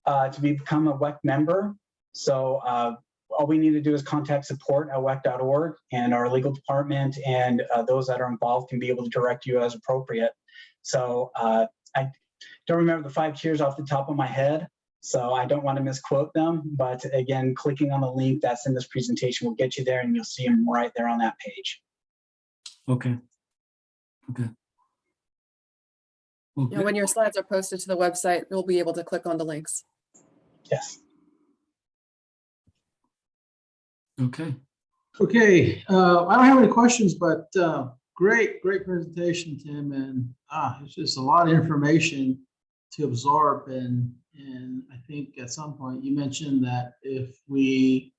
to become a WEC member. So all we need to do is contact support at WEC.org, and our legal department and those that are involved can be able to direct you as appropriate. So I don't remember the 5 tiers off the top of my head. So I don't want to misquote them, but again, clicking on the link that's in this presentation will get you there, and you'll see them right there on that page. Okay. Okay. Well, You know, when your slides are posted to the website, you'll be able to click on the links. Yes. okay. Okay, I don't have any questions, but great presentation, Tim, and it's just a lot of information to absorb, and I think at some point you mentioned that if we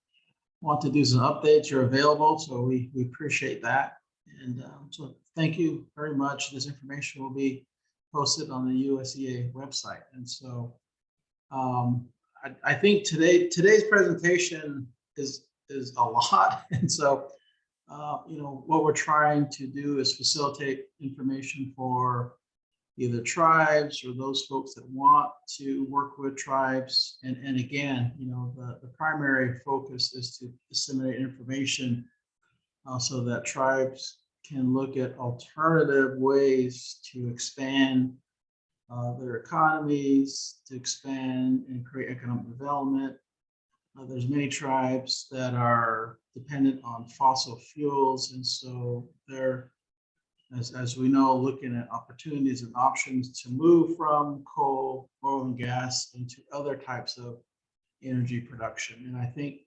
want to do some updates, you're available, so we appreciate that, and so thank you very much. This information will be posted on the USEA website, and so I think today's presentation is a lot, and so you know, what we're trying to do is facilitate information for either tribes or those folks that want to work with tribes, and again, you know, the primary focus is to disseminate information so that tribes can look at alternative ways to expand their economies, to expand and create economic development. There's many tribes that are dependent on fossil fuels, and so they're, as we know, looking at opportunities and options to move from coal, oil, and gas into other types of energy production. And I think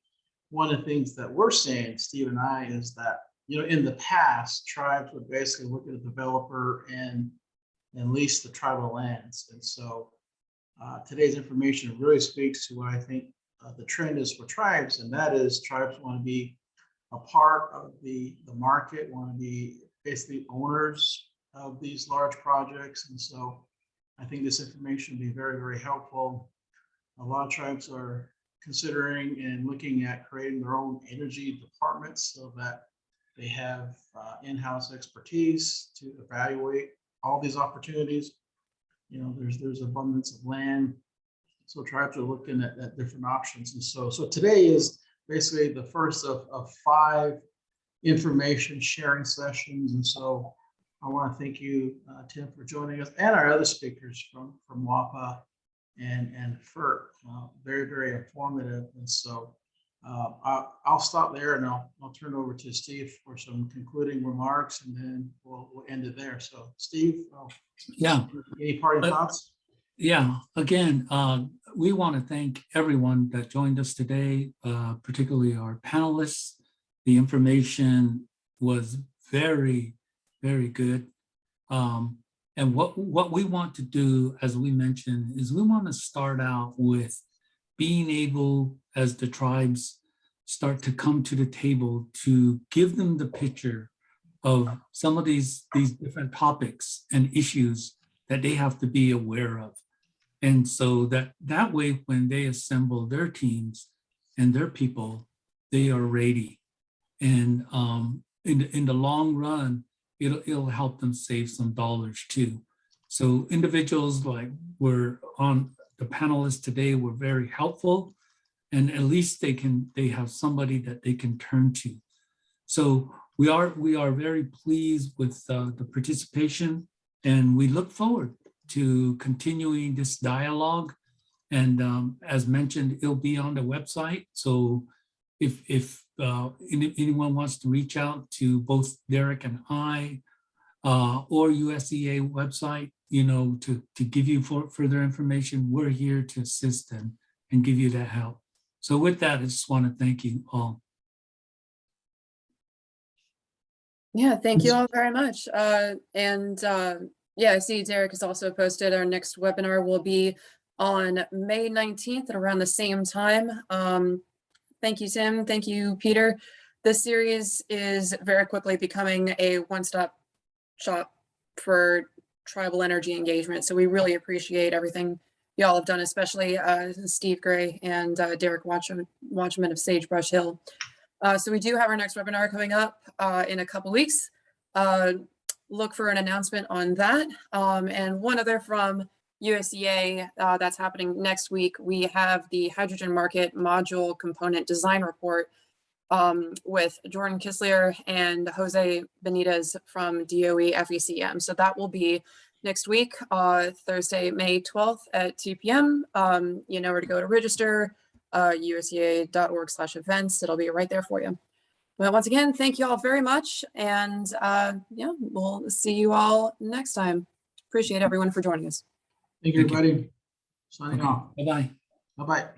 one of the things that we're seeing, Steve and I, is that, you know, in the past, tribes would basically look at a developer and lease the tribal lands. And so today's information really speaks to what I think the trend is for tribes, and that is tribes want to be a part of the market, want to be basically owners of these large projects. And so I think this information will be very helpful. A lot of tribes are considering and looking at creating their own energy departments so that they have in-house expertise to evaluate all these opportunities. You know, there's abundance of land, so tribes are looking at different options. And so today is basically the first of 5 information sharing sessions. And so I want to thank you, Tim, for joining us, and our other speakers from WAPA and FERC. Very informative. And so I'll stop there, and I'll turn it over to Steve for some concluding remarks, and then we'll end it there. So Steve, Yeah. any parting thoughts? Yeah, again, we want to thank everyone that joined us today, particularly our panelists. The information was very good. And what we want to do, as we mentioned, is we want to start out with being able, as the tribes start to come to the table, to give them the picture of some of these different topics and issues that they have to be aware of. And so that way, when they assemble their teams and their people, they are ready. And in the long run, it'll help them save some dollars too. So individuals like were on the panelists today were very helpful, and at least they have somebody that they can turn to. So we are very pleased with the participation, and we look forward to continuing this dialogue. And as mentioned, it'll be on the website. So if anyone wants to reach out to both Derek and I, or USEA website, you know, to give you further information, we're here to assist them and give you that help. So with that, I just want to thank you all. Yeah, thank you all very much. Yeah, I see Derek has also posted our next webinar will be on May 19th at around the same time. Thank you, Tim. Thank you, Peter. This series is very quickly becoming a one-stop shop for tribal energy engagement. So we really appreciate everything y'all have done, especially Steve Gray and Derek Watchman of Sagebrush Hill. So we do have our next webinar coming up in a couple weeks. Look for an announcement on that. And one other from USEA that's happening next week. We have the hydrogen market module component design report with Jordan Kislier and Jose Benitez from DOE FECM. So that will be next week, Thursday, May 12th at 2 p.m. You know where to go to register, usea.org/events. It'll be right there for you. But once again, thank you all very much. And yeah, we'll see you all next time. Appreciate everyone for joining us. Thank you, Thank you. everybody. Signing Okay. off. Bye-bye. Bye-bye.